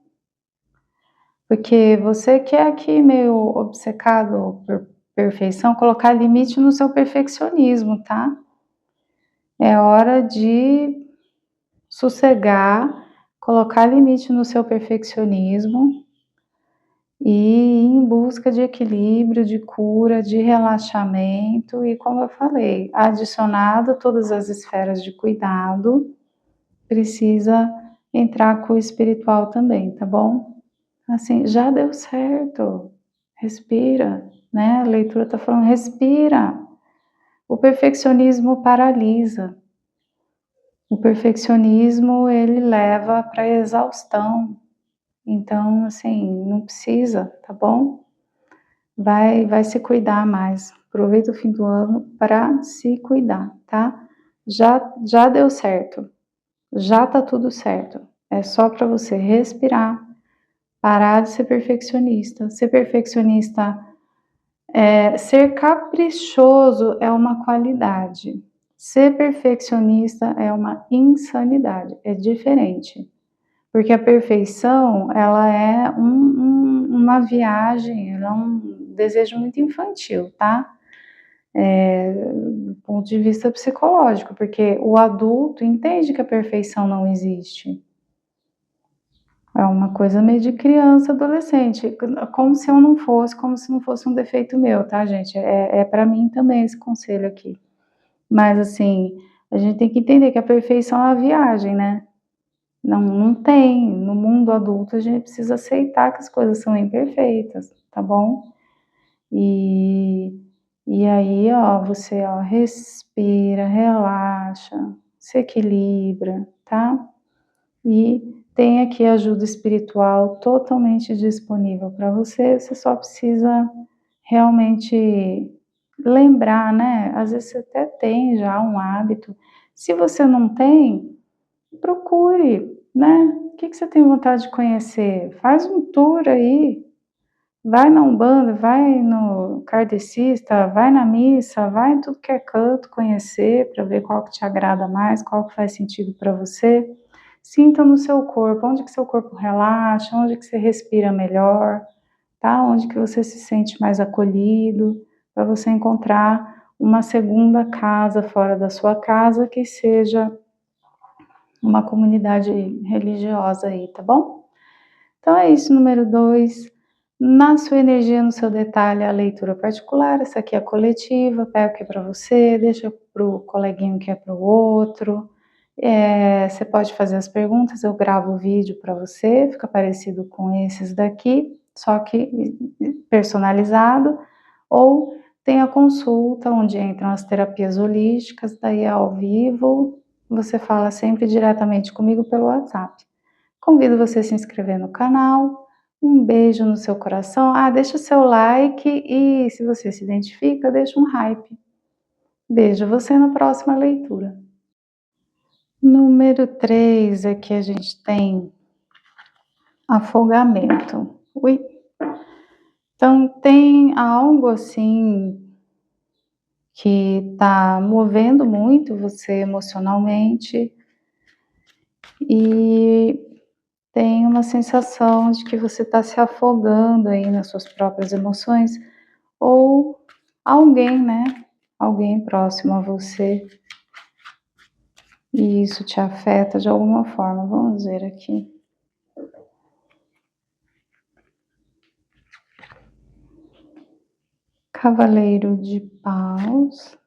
Porque você que é aqui meio obcecado por perfeição, colocar limite no seu perfeccionismo, tá? É hora de sossegar, colocar limite no seu perfeccionismo e ir em busca de equilíbrio, de cura, de relaxamento e, como eu falei, adicionado todas as esferas de cuidado, precisa entrar com o espiritual também, tá bom? Assim, já deu certo. Respira, né? A leitura tá falando, respira. O perfeccionismo paralisa. O perfeccionismo, ele leva para exaustão. Então, assim, não precisa, tá bom? Vai se cuidar mais. Aproveita o fim do ano para se cuidar, tá? Já deu certo. Já tá tudo certo. É só para você respirar, parar de ser perfeccionista. Ser perfeccionista, ser caprichoso é uma qualidade. Ser perfeccionista é uma insanidade. É diferente. Porque a perfeição, ela é uma viagem, ela é um desejo muito infantil, tá? Do ponto de vista psicológico, porque o adulto entende que a perfeição não existe. É uma coisa meio de criança, adolescente, como se eu não fosse, como se não fosse um defeito meu, tá, gente? É para mim também esse conselho aqui. Mas, assim, a gente tem que entender que a perfeição é uma viagem, né? Não tem. No mundo adulto, a gente precisa aceitar que as coisas são imperfeitas, tá bom? E, e aí, ó, você, ó, respira, relaxa, se equilibra, tá? E tem aqui ajuda espiritual totalmente disponível para você, você só precisa realmente lembrar, né? Às vezes você até tem já um hábito. Se você não tem, procure, né? O que você tem vontade de conhecer? Faz um tour aí, vai na Umbanda, vai no kardecista, vai na missa, vai em tudo que é canto conhecer para ver qual que te agrada mais, qual que faz sentido para você. Sinta no seu corpo, onde que seu corpo relaxa, onde que você respira melhor, tá? Onde que você se sente mais acolhido, para você encontrar uma segunda casa fora da sua casa que seja uma comunidade religiosa aí, tá bom? Então é isso, número 2. Na sua energia, no seu detalhe, a leitura particular, essa aqui é a coletiva, pega o que é para você, deixa para o coleguinho que é para o outro. Você pode fazer as perguntas, eu gravo o vídeo para você, fica parecido com esses daqui, só que personalizado, ou tem a consulta, onde entram as terapias holísticas, daí é ao vivo, você fala sempre diretamente comigo pelo WhatsApp. Convido você a se inscrever no canal. Um beijo no seu coração. Deixa o seu like e se você se identifica, deixa um hype. Vejo você na próxima leitura. Número 3, aqui a gente tem afogamento. Ui. Então tem algo assim que está movendo muito você emocionalmente e tem uma sensação de que você está se afogando aí nas suas próprias emoções, ou alguém, né? Alguém próximo a você e isso te afeta de alguma forma. Vamos ver aqui. Cavaleiro de paus,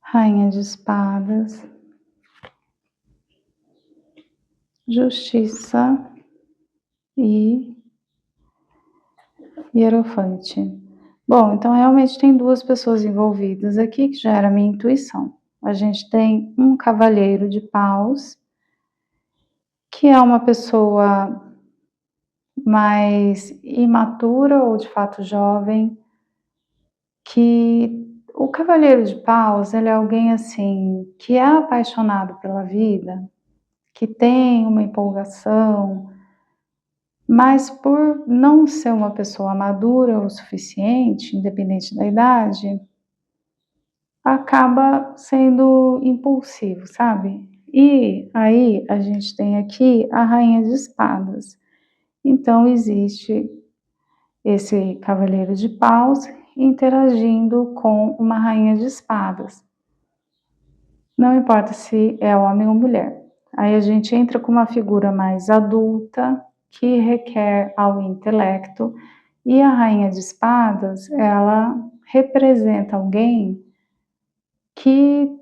rainha de espadas, justiça e hierofante. Bom, então realmente tem duas pessoas envolvidas aqui, que já era a minha intuição. A gente tem um cavaleiro de paus, que é uma pessoa mais imatura ou de fato jovem, que o cavaleiro de paus, ele é alguém assim, que é apaixonado pela vida, que tem uma empolgação, mas por não ser uma pessoa madura o suficiente, independente da idade, acaba sendo impulsivo, sabe? E aí a gente tem aqui a rainha de espadas. Então existe esse cavaleiro de paus interagindo com uma rainha de espadas. Não importa se é homem ou mulher. Aí a gente entra com uma figura mais adulta, que requer ao intelecto, e a rainha de espadas, ela representa alguém que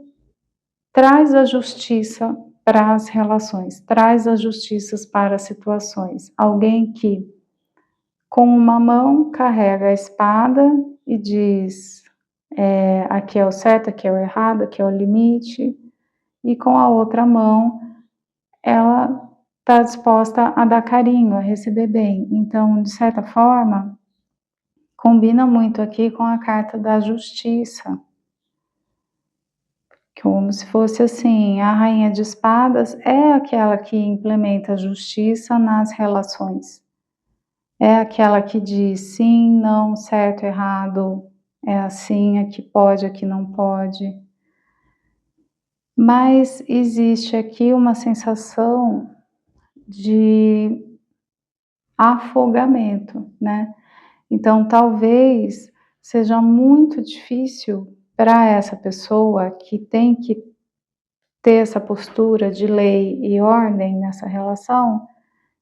traz a justiça para as relações, traz as justiças para as situações. Alguém que, com uma mão, carrega a espada e diz: aqui é o certo, aqui é o errado, aqui é o limite, e com a outra mão, ela está disposta a dar carinho, a receber bem. Então, de certa forma, combina muito aqui com a carta da justiça, como se fosse assim, a rainha de espadas é aquela que implementa a justiça nas relações. É aquela que diz sim, não, certo, errado, é assim, aqui pode, aqui não pode. Mas existe aqui uma sensação de afogamento, né? Então, talvez seja muito difícil para essa pessoa que tem que ter essa postura de lei e ordem nessa relação,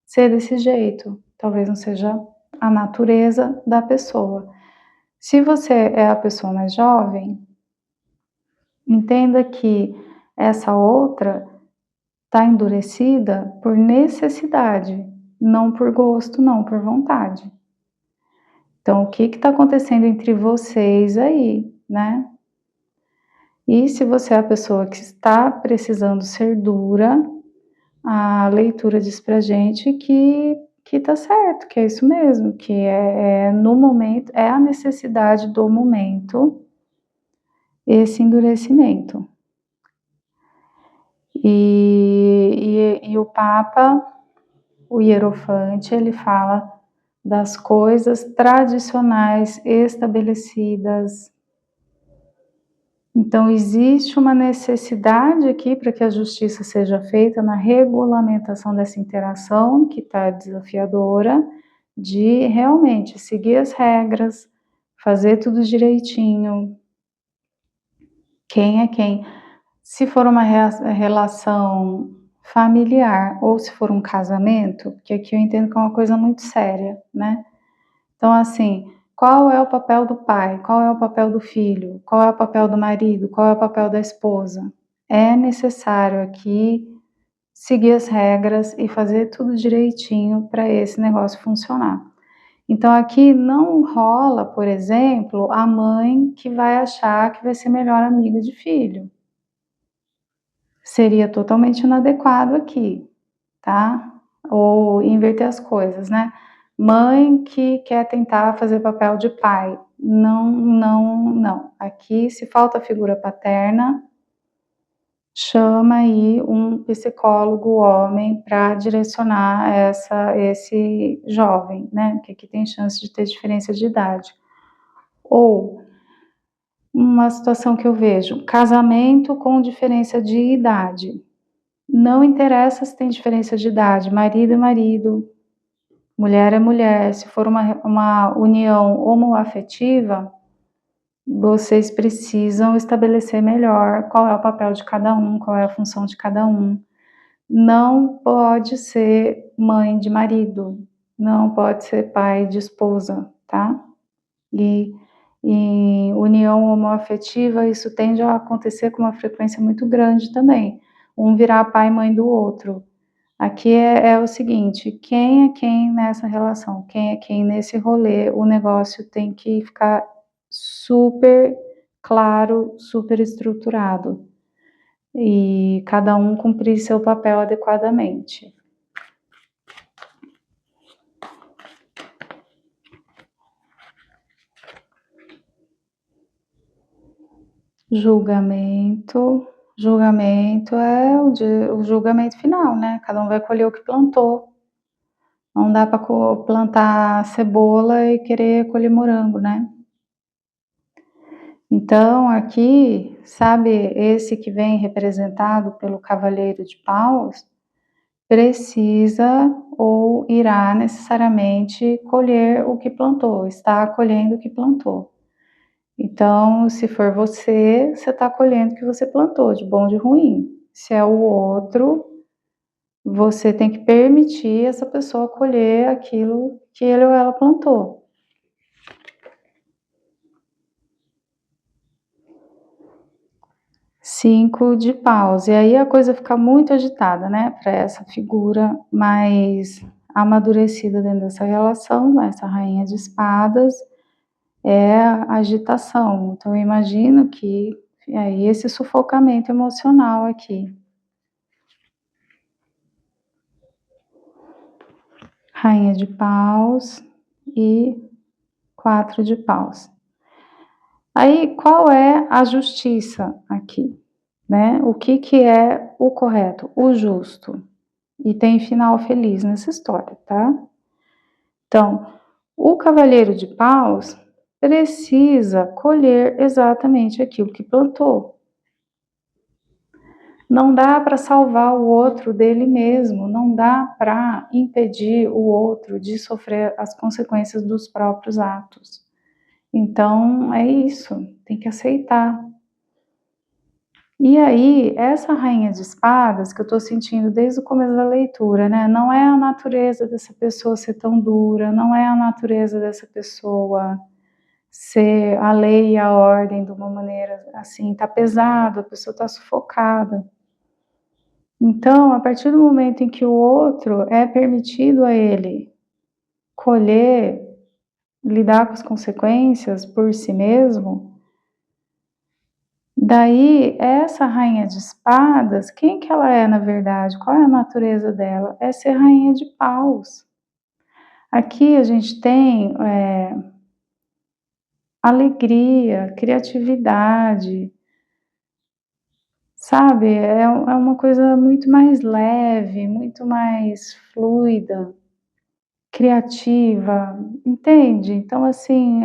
ser desse jeito. Talvez não seja a natureza da pessoa. Se você é a pessoa mais jovem, entenda que essa outra está endurecida por necessidade, não por gosto, não por vontade. Então, o que está acontecendo entre vocês aí, né? E se você é a pessoa que está precisando ser dura, a leitura diz pra gente que tá certo, que é isso mesmo, que é no momento, é a necessidade do momento, esse endurecimento. E o Papa, o Hierofante, ele fala das coisas tradicionais estabelecidas. Então, existe uma necessidade aqui para que a justiça seja feita na regulamentação dessa interação, que está desafiadora, de realmente seguir as regras, fazer tudo direitinho. Quem é quem? Se for uma relação familiar ou se for um casamento, porque aqui eu entendo que é uma coisa muito séria, né? Então, assim, qual é o papel do pai? Qual é o papel do filho? Qual é o papel do marido? Qual é o papel da esposa? É necessário aqui seguir as regras e fazer tudo direitinho para esse negócio funcionar. Então, aqui não rola, por exemplo, a mãe que vai achar que vai ser melhor amiga de filho. Seria totalmente inadequado aqui, tá? Ou inverter as coisas, né? Mãe que quer tentar fazer papel de pai. Não, não, não. Aqui, se falta a figura paterna, chama aí um psicólogo homem para direcionar esse jovem, né? Que aqui tem chance de ter diferença de idade. Ou uma situação que eu vejo, casamento com diferença de idade. Não interessa se tem diferença de idade, marido é marido, mulher é mulher. Se for uma união homoafetiva, vocês precisam estabelecer melhor qual é o papel de cada um, qual é a função de cada um. Não pode ser mãe de marido, não pode ser pai de esposa, tá? E em união homoafetiva, isso tende a acontecer com uma frequência muito grande também, um virar pai e mãe do outro. Aqui é o seguinte, quem é quem nessa relação, quem é quem nesse rolê, o negócio tem que ficar super claro, super estruturado, e cada um cumprir seu papel adequadamente. Julgamento é o julgamento final, né, cada um vai colher o que plantou. Não dá para plantar cebola e querer colher morango, né. Então aqui, sabe, esse que vem representado pelo cavaleiro de paus, precisa ou irá necessariamente colher o que plantou, está colhendo o que plantou. Então, se for você, você está colhendo o que você plantou, de bom ou de ruim. Se é o outro, você tem que permitir essa pessoa colher aquilo que ele ou ela plantou. Cinco de paus. E aí a coisa fica muito agitada, né, para essa figura mais amadurecida dentro dessa relação, essa rainha de espadas, é a agitação. Então eu imagino que é esse sufocamento emocional aqui. Rainha de paus e 4 de paus. Aí, qual é a justiça aqui, né? O que é o correto, o justo? E tem final feliz nessa história, tá? Então, o cavaleiro de paus precisa colher exatamente aquilo que plantou. Não dá para salvar o outro dele mesmo, não dá para impedir o outro de sofrer as consequências dos próprios atos. Então, é isso, tem que aceitar. E aí, essa rainha de espadas que eu tô sentindo desde o começo da leitura, né? Não é a natureza dessa pessoa ser tão dura, não é a natureza dessa pessoa ser a lei e a ordem de uma maneira assim, tá pesado, a pessoa tá sufocada. Então, a partir do momento em que o outro é permitido a ele colher, lidar com as consequências por si mesmo, daí essa rainha de espadas, quem que ela é na verdade? Qual é a natureza dela? É ser rainha de paus. Aqui a gente tem alegria, criatividade, sabe? É uma coisa muito mais leve, muito mais fluida, criativa, entende? Então, assim,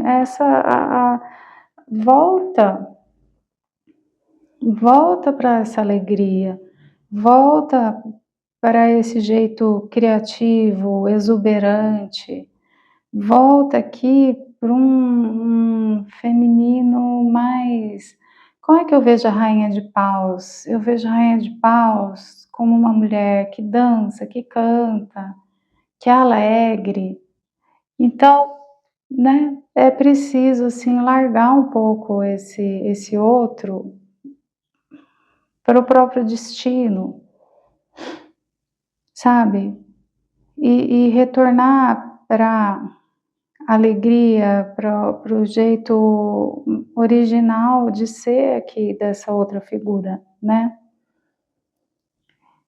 volta para essa alegria, volta para esse jeito criativo, exuberante, volta aqui para um feminino mais. Como é que eu vejo a rainha de paus? Eu vejo a rainha de paus como uma mulher que dança, que canta, que é alegre. Então, né, é preciso assim largar um pouco esse outro para o próprio destino, sabe? E retornar para a alegria, para o jeito original de ser aqui dessa outra figura, né?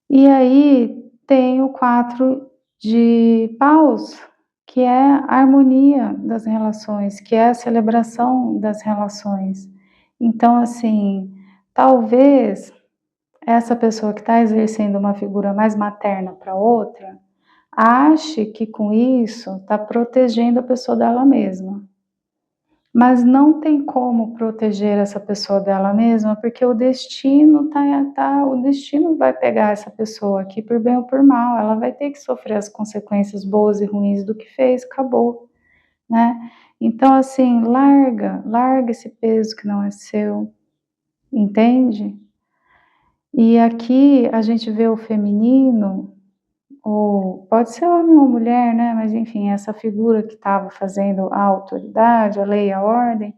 E aí tem o 4 de paus, que é a harmonia das relações, que é a celebração das relações. Então, assim, talvez essa pessoa que está exercendo uma figura mais materna para outra, ache que com isso está protegendo a pessoa dela mesma. Mas não tem como proteger essa pessoa dela mesma, porque o destino o destino vai pegar essa pessoa aqui por bem ou por mal, ela vai ter que sofrer as consequências boas e ruins do que fez, acabou, né? Então, assim, larga esse peso que não é seu, entende? E aqui a gente vê o feminino, ou pode ser homem ou mulher, né? Mas enfim, essa figura que estava fazendo a autoridade, a lei, a ordem,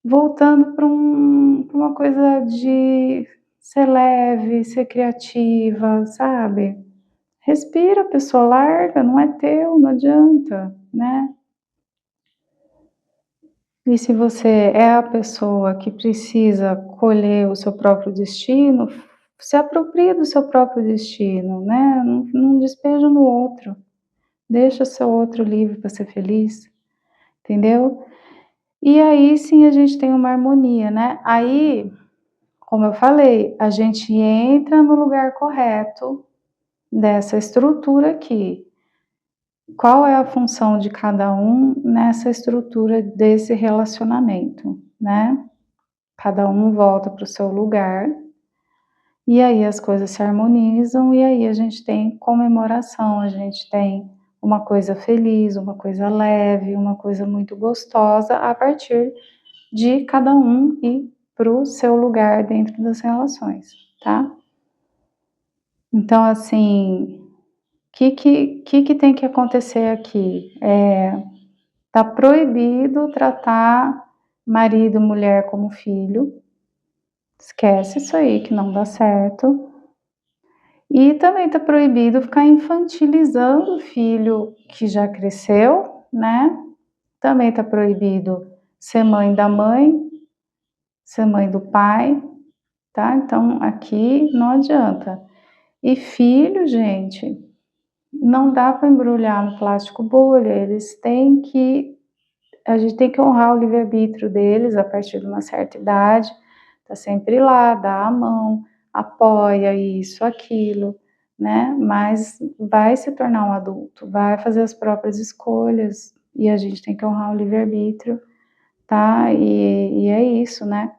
voltando para uma coisa de ser leve, ser criativa, sabe? Respira, pessoa, larga, não é teu, não adianta, né? E se você é a pessoa que precisa colher o seu próprio destino, se apropria do seu próprio destino, né? Não despeja no outro. Deixa seu outro livre para ser feliz, entendeu? E aí sim a gente tem uma harmonia, né? Aí, como eu falei, a gente entra no lugar correto dessa estrutura aqui. Qual é a função de cada um nessa estrutura desse relacionamento, né? Cada um volta para o seu lugar, e aí as coisas se harmonizam, e aí a gente tem comemoração, a gente tem uma coisa feliz, uma coisa leve, uma coisa muito gostosa, a partir de cada um ir para o seu lugar dentro das relações, tá? Então, assim, o que tem que acontecer aqui? Tá proibido tratar marido e mulher como filho. Esquece isso aí que não dá certo. E também tá proibido ficar infantilizando o filho que já cresceu, né? Também tá proibido ser mãe da mãe, ser mãe do pai, tá? Então aqui não adianta. E filho, gente, não dá para embrulhar no plástico bolha, a gente tem que honrar o livre-arbítrio deles a partir de uma certa idade, tá sempre lá, dá a mão, apoia isso, aquilo, né? Mas vai se tornar um adulto, vai fazer as próprias escolhas e a gente tem que honrar o livre-arbítrio, tá? E é isso, né?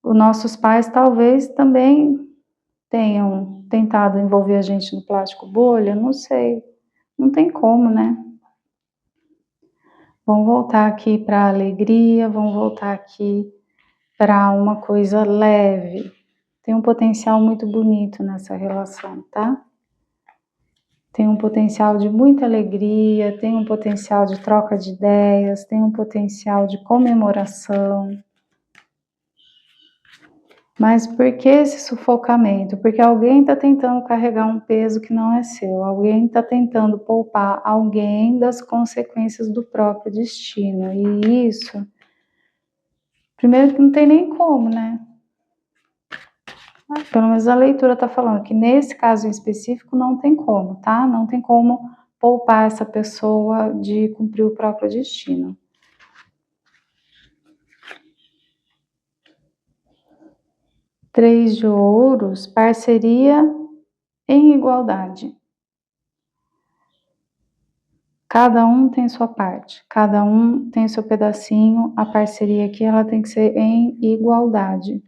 Os nossos pais talvez também tenham tentado envolver a gente no plástico bolha, não sei, não tem como, né? Vamos voltar aqui para a alegria, vamos voltar aqui para uma coisa leve. Tem um potencial muito bonito nessa relação, tá? Tem um potencial de muita alegria, tem um potencial de troca de ideias, tem um potencial de comemoração. Mas por que esse sufocamento? Porque alguém está tentando carregar um peso que não é seu, alguém está tentando poupar alguém das consequências do próprio destino. E isso, primeiro que não tem nem como, né? Pelo menos a leitura está falando que nesse caso em específico não tem como, tá? Não tem como poupar essa pessoa de cumprir o próprio destino. Três de ouros, parceria em igualdade. Cada um tem sua parte, cada um tem seu pedacinho, a parceria aqui ela tem que ser em igualdade.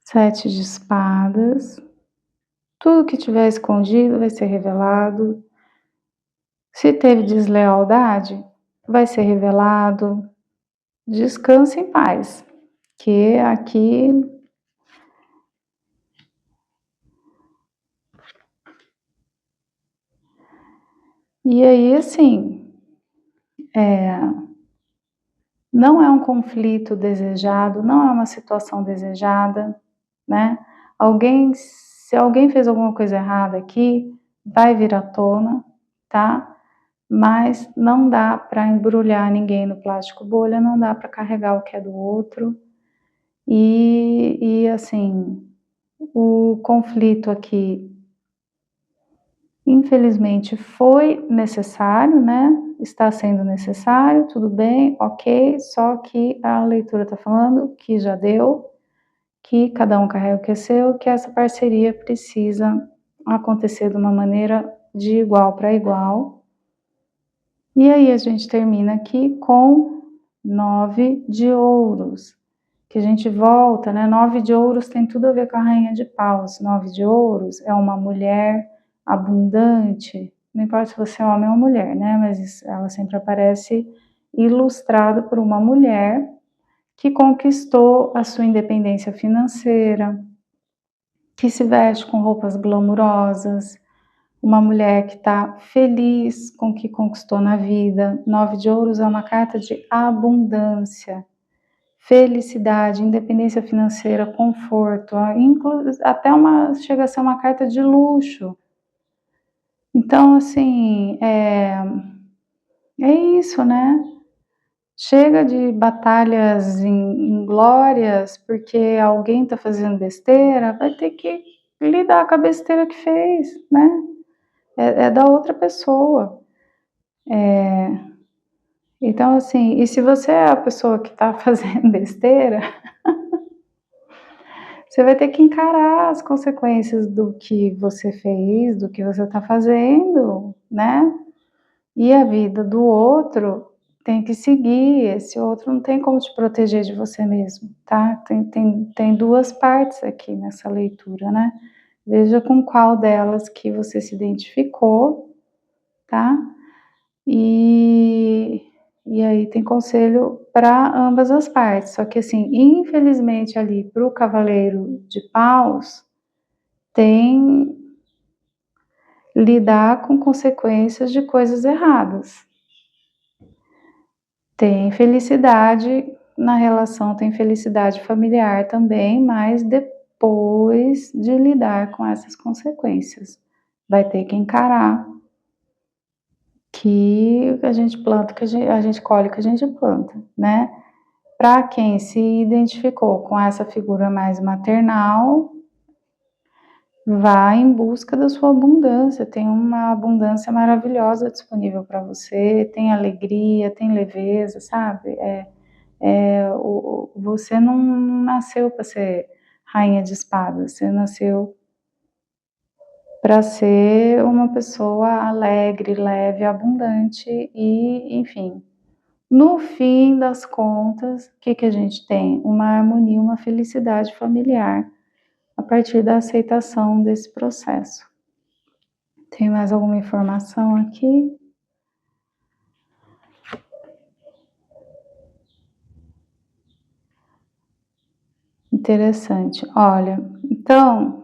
Sete de espadas, tudo que tiver escondido vai ser revelado. Se teve deslealdade, vai ser revelado. Descanse em paz, que aqui e aí assim, não é um conflito desejado, não é uma situação desejada, né? Se alguém fez alguma coisa errada aqui, vai vir à tona, tá? Mas não dá para embrulhar ninguém no plástico bolha, não dá para carregar o que é do outro. E assim, o conflito aqui, infelizmente, foi necessário, né? Está sendo necessário, tudo bem, ok, só que a leitura está falando que já deu, que cada um carrega o que é seu, que essa parceria precisa acontecer de uma maneira de igual para igual. E aí a gente termina aqui com 9 de ouros, que a gente volta, né? 9 de ouros tem tudo a ver com a rainha de paus. 9 de ouros é uma mulher abundante, não importa se você é homem ou mulher, né? Mas ela sempre aparece ilustrada por uma mulher que conquistou a sua independência financeira, que se veste com roupas glamourosas, uma mulher que está feliz com o que conquistou na vida. 9 de ouros é uma carta de abundância, felicidade, independência financeira, conforto, até chega a ser uma carta de luxo. Então, assim, é isso, né? Chega de batalhas inglórias porque alguém está fazendo besteira, vai ter que lidar com a besteira que fez, né? É da outra pessoa. Então, assim, e se você é a pessoa que está fazendo besteira, você vai ter que encarar as consequências do que você fez, do que você está fazendo, né? E a vida do outro tem que seguir, esse outro não tem como te proteger de você mesmo, tá? Tem duas partes aqui nessa leitura, né? Veja com qual delas que você se identificou, tá? E aí tem conselho para ambas as partes, só que assim, infelizmente ali para o cavaleiro de paus, tem lidar com consequências de coisas erradas. Tem felicidade na relação, tem felicidade familiar também, mas depois de lidar com essas consequências, vai ter que encarar que a gente planta, que a gente colhe o que a gente planta, né? Para quem se identificou com essa figura mais maternal, vá em busca da sua abundância. Tem uma abundância maravilhosa disponível para você, tem alegria, tem leveza, sabe? Você não nasceu para ser rainha de espadas, você nasceu para ser uma pessoa alegre, leve, abundante e, enfim. No fim das contas, o que a gente tem? Uma harmonia, uma felicidade familiar a partir da aceitação desse processo. Tem mais alguma informação aqui? Interessante. Olha, então,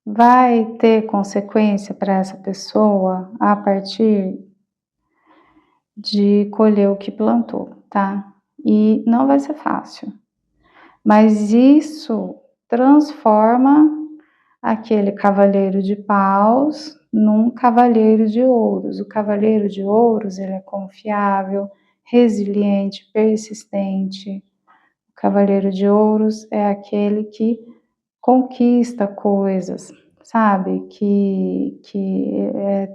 vai ter consequência para essa pessoa a partir de colher o que plantou, tá? E não vai ser fácil, mas isso transforma aquele cavaleiro de paus num cavaleiro de ouros. O cavaleiro de ouros, ele é confiável, resiliente, persistente. O cavaleiro de ouros é aquele que conquista coisas, sabe? Que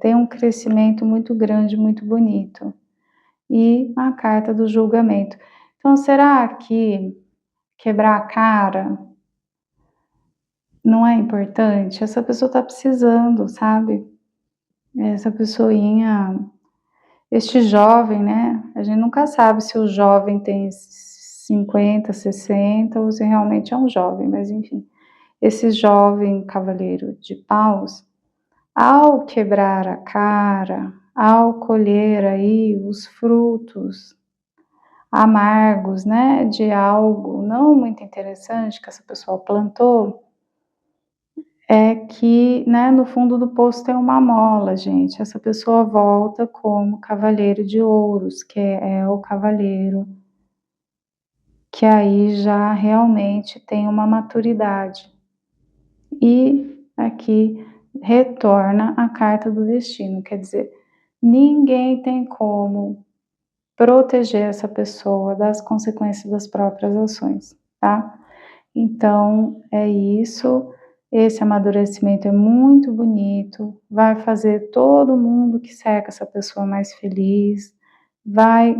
tem um crescimento muito grande, muito bonito. E a carta do julgamento. Então, será que quebrar a cara não é importante? Essa pessoa está precisando, sabe? Essa pessoinha, este jovem, né? A gente nunca sabe se o jovem tem 50, 60 ou se realmente é um jovem, mas enfim. Esse jovem cavaleiro de paus, ao quebrar a cara, ao colher aí os frutos amargos, né, de algo não muito interessante que essa pessoa plantou, é que, né, no fundo do poço tem uma mola, gente. Essa pessoa volta como cavaleiro de ouros, que é o cavaleiro que aí já realmente tem uma maturidade. E aqui retorna a carta do destino, quer dizer, ninguém tem como proteger essa pessoa das consequências das próprias ações, tá? Então, é isso. Esse amadurecimento é muito bonito, vai fazer todo mundo que cerca essa pessoa mais feliz, vai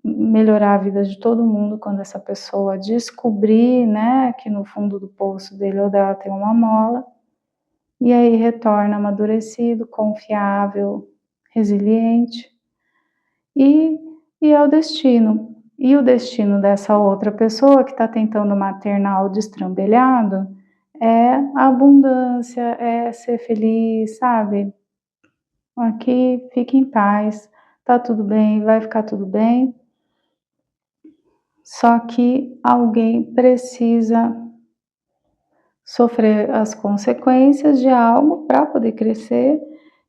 melhorar a vida de todo mundo quando essa pessoa descobrir, né, que no fundo do poço dele ou dela tem uma mola, e aí retorna amadurecido, confiável, resiliente, e, e é o destino. E o destino dessa outra pessoa que está tentando maternar o destrambelhado é a abundância, é ser feliz, sabe? Aqui, fique em paz, tá tudo bem, vai ficar tudo bem. Só que alguém precisa sofrer as consequências de algo para poder crescer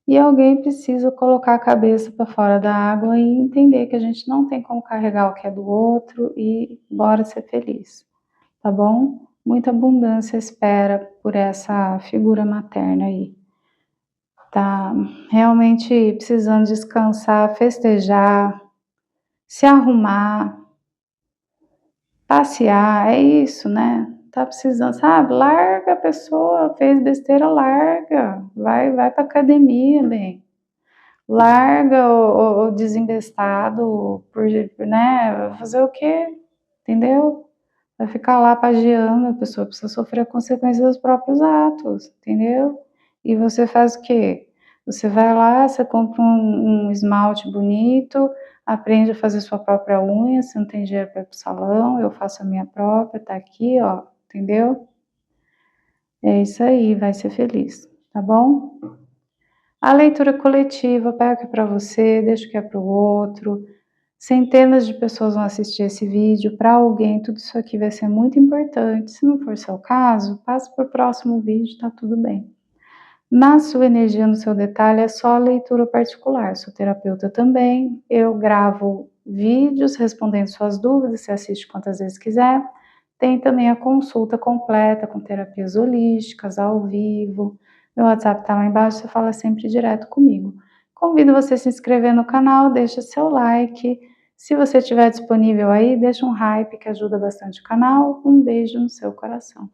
e alguém precisa colocar a cabeça para fora da água e entender que a gente não tem como carregar o que é do outro e bora ser feliz, tá bom? Muita abundância espera por essa figura materna aí. Tá realmente precisando descansar, festejar, se arrumar, passear, é isso, né? Tá precisando, sabe? Larga a pessoa, fez besteira, larga. Vai pra academia, bem. Larga o desembestado, né? Vai fazer o quê? Entendeu? Vai ficar lá pagiando, a pessoa precisa sofrer a consequência dos próprios atos, entendeu? E você faz o quê? Você vai lá, você compra um esmalte bonito, aprende a fazer sua própria unha, se não tem dinheiro para ir pro salão, eu faço a minha própria, tá aqui, ó, entendeu? É isso aí, vai ser feliz, tá bom? A leitura coletiva, pega para você, deixa o que é para o outro. Centenas de pessoas vão assistir esse vídeo, para alguém tudo isso aqui vai ser muito importante. Se não for seu caso, passe para o próximo vídeo, tá tudo bem. Na sua energia, no seu detalhe, é só a leitura particular. Sou terapeuta também. Eu gravo vídeos respondendo suas dúvidas, você assiste quantas vezes quiser. Tem também a consulta completa com terapias holísticas, ao vivo. Meu WhatsApp está lá embaixo, você fala sempre direto comigo. Convido você a se inscrever no canal, deixa seu like. Se você estiver disponível aí, deixa um hype que ajuda bastante o canal. Um beijo no seu coração.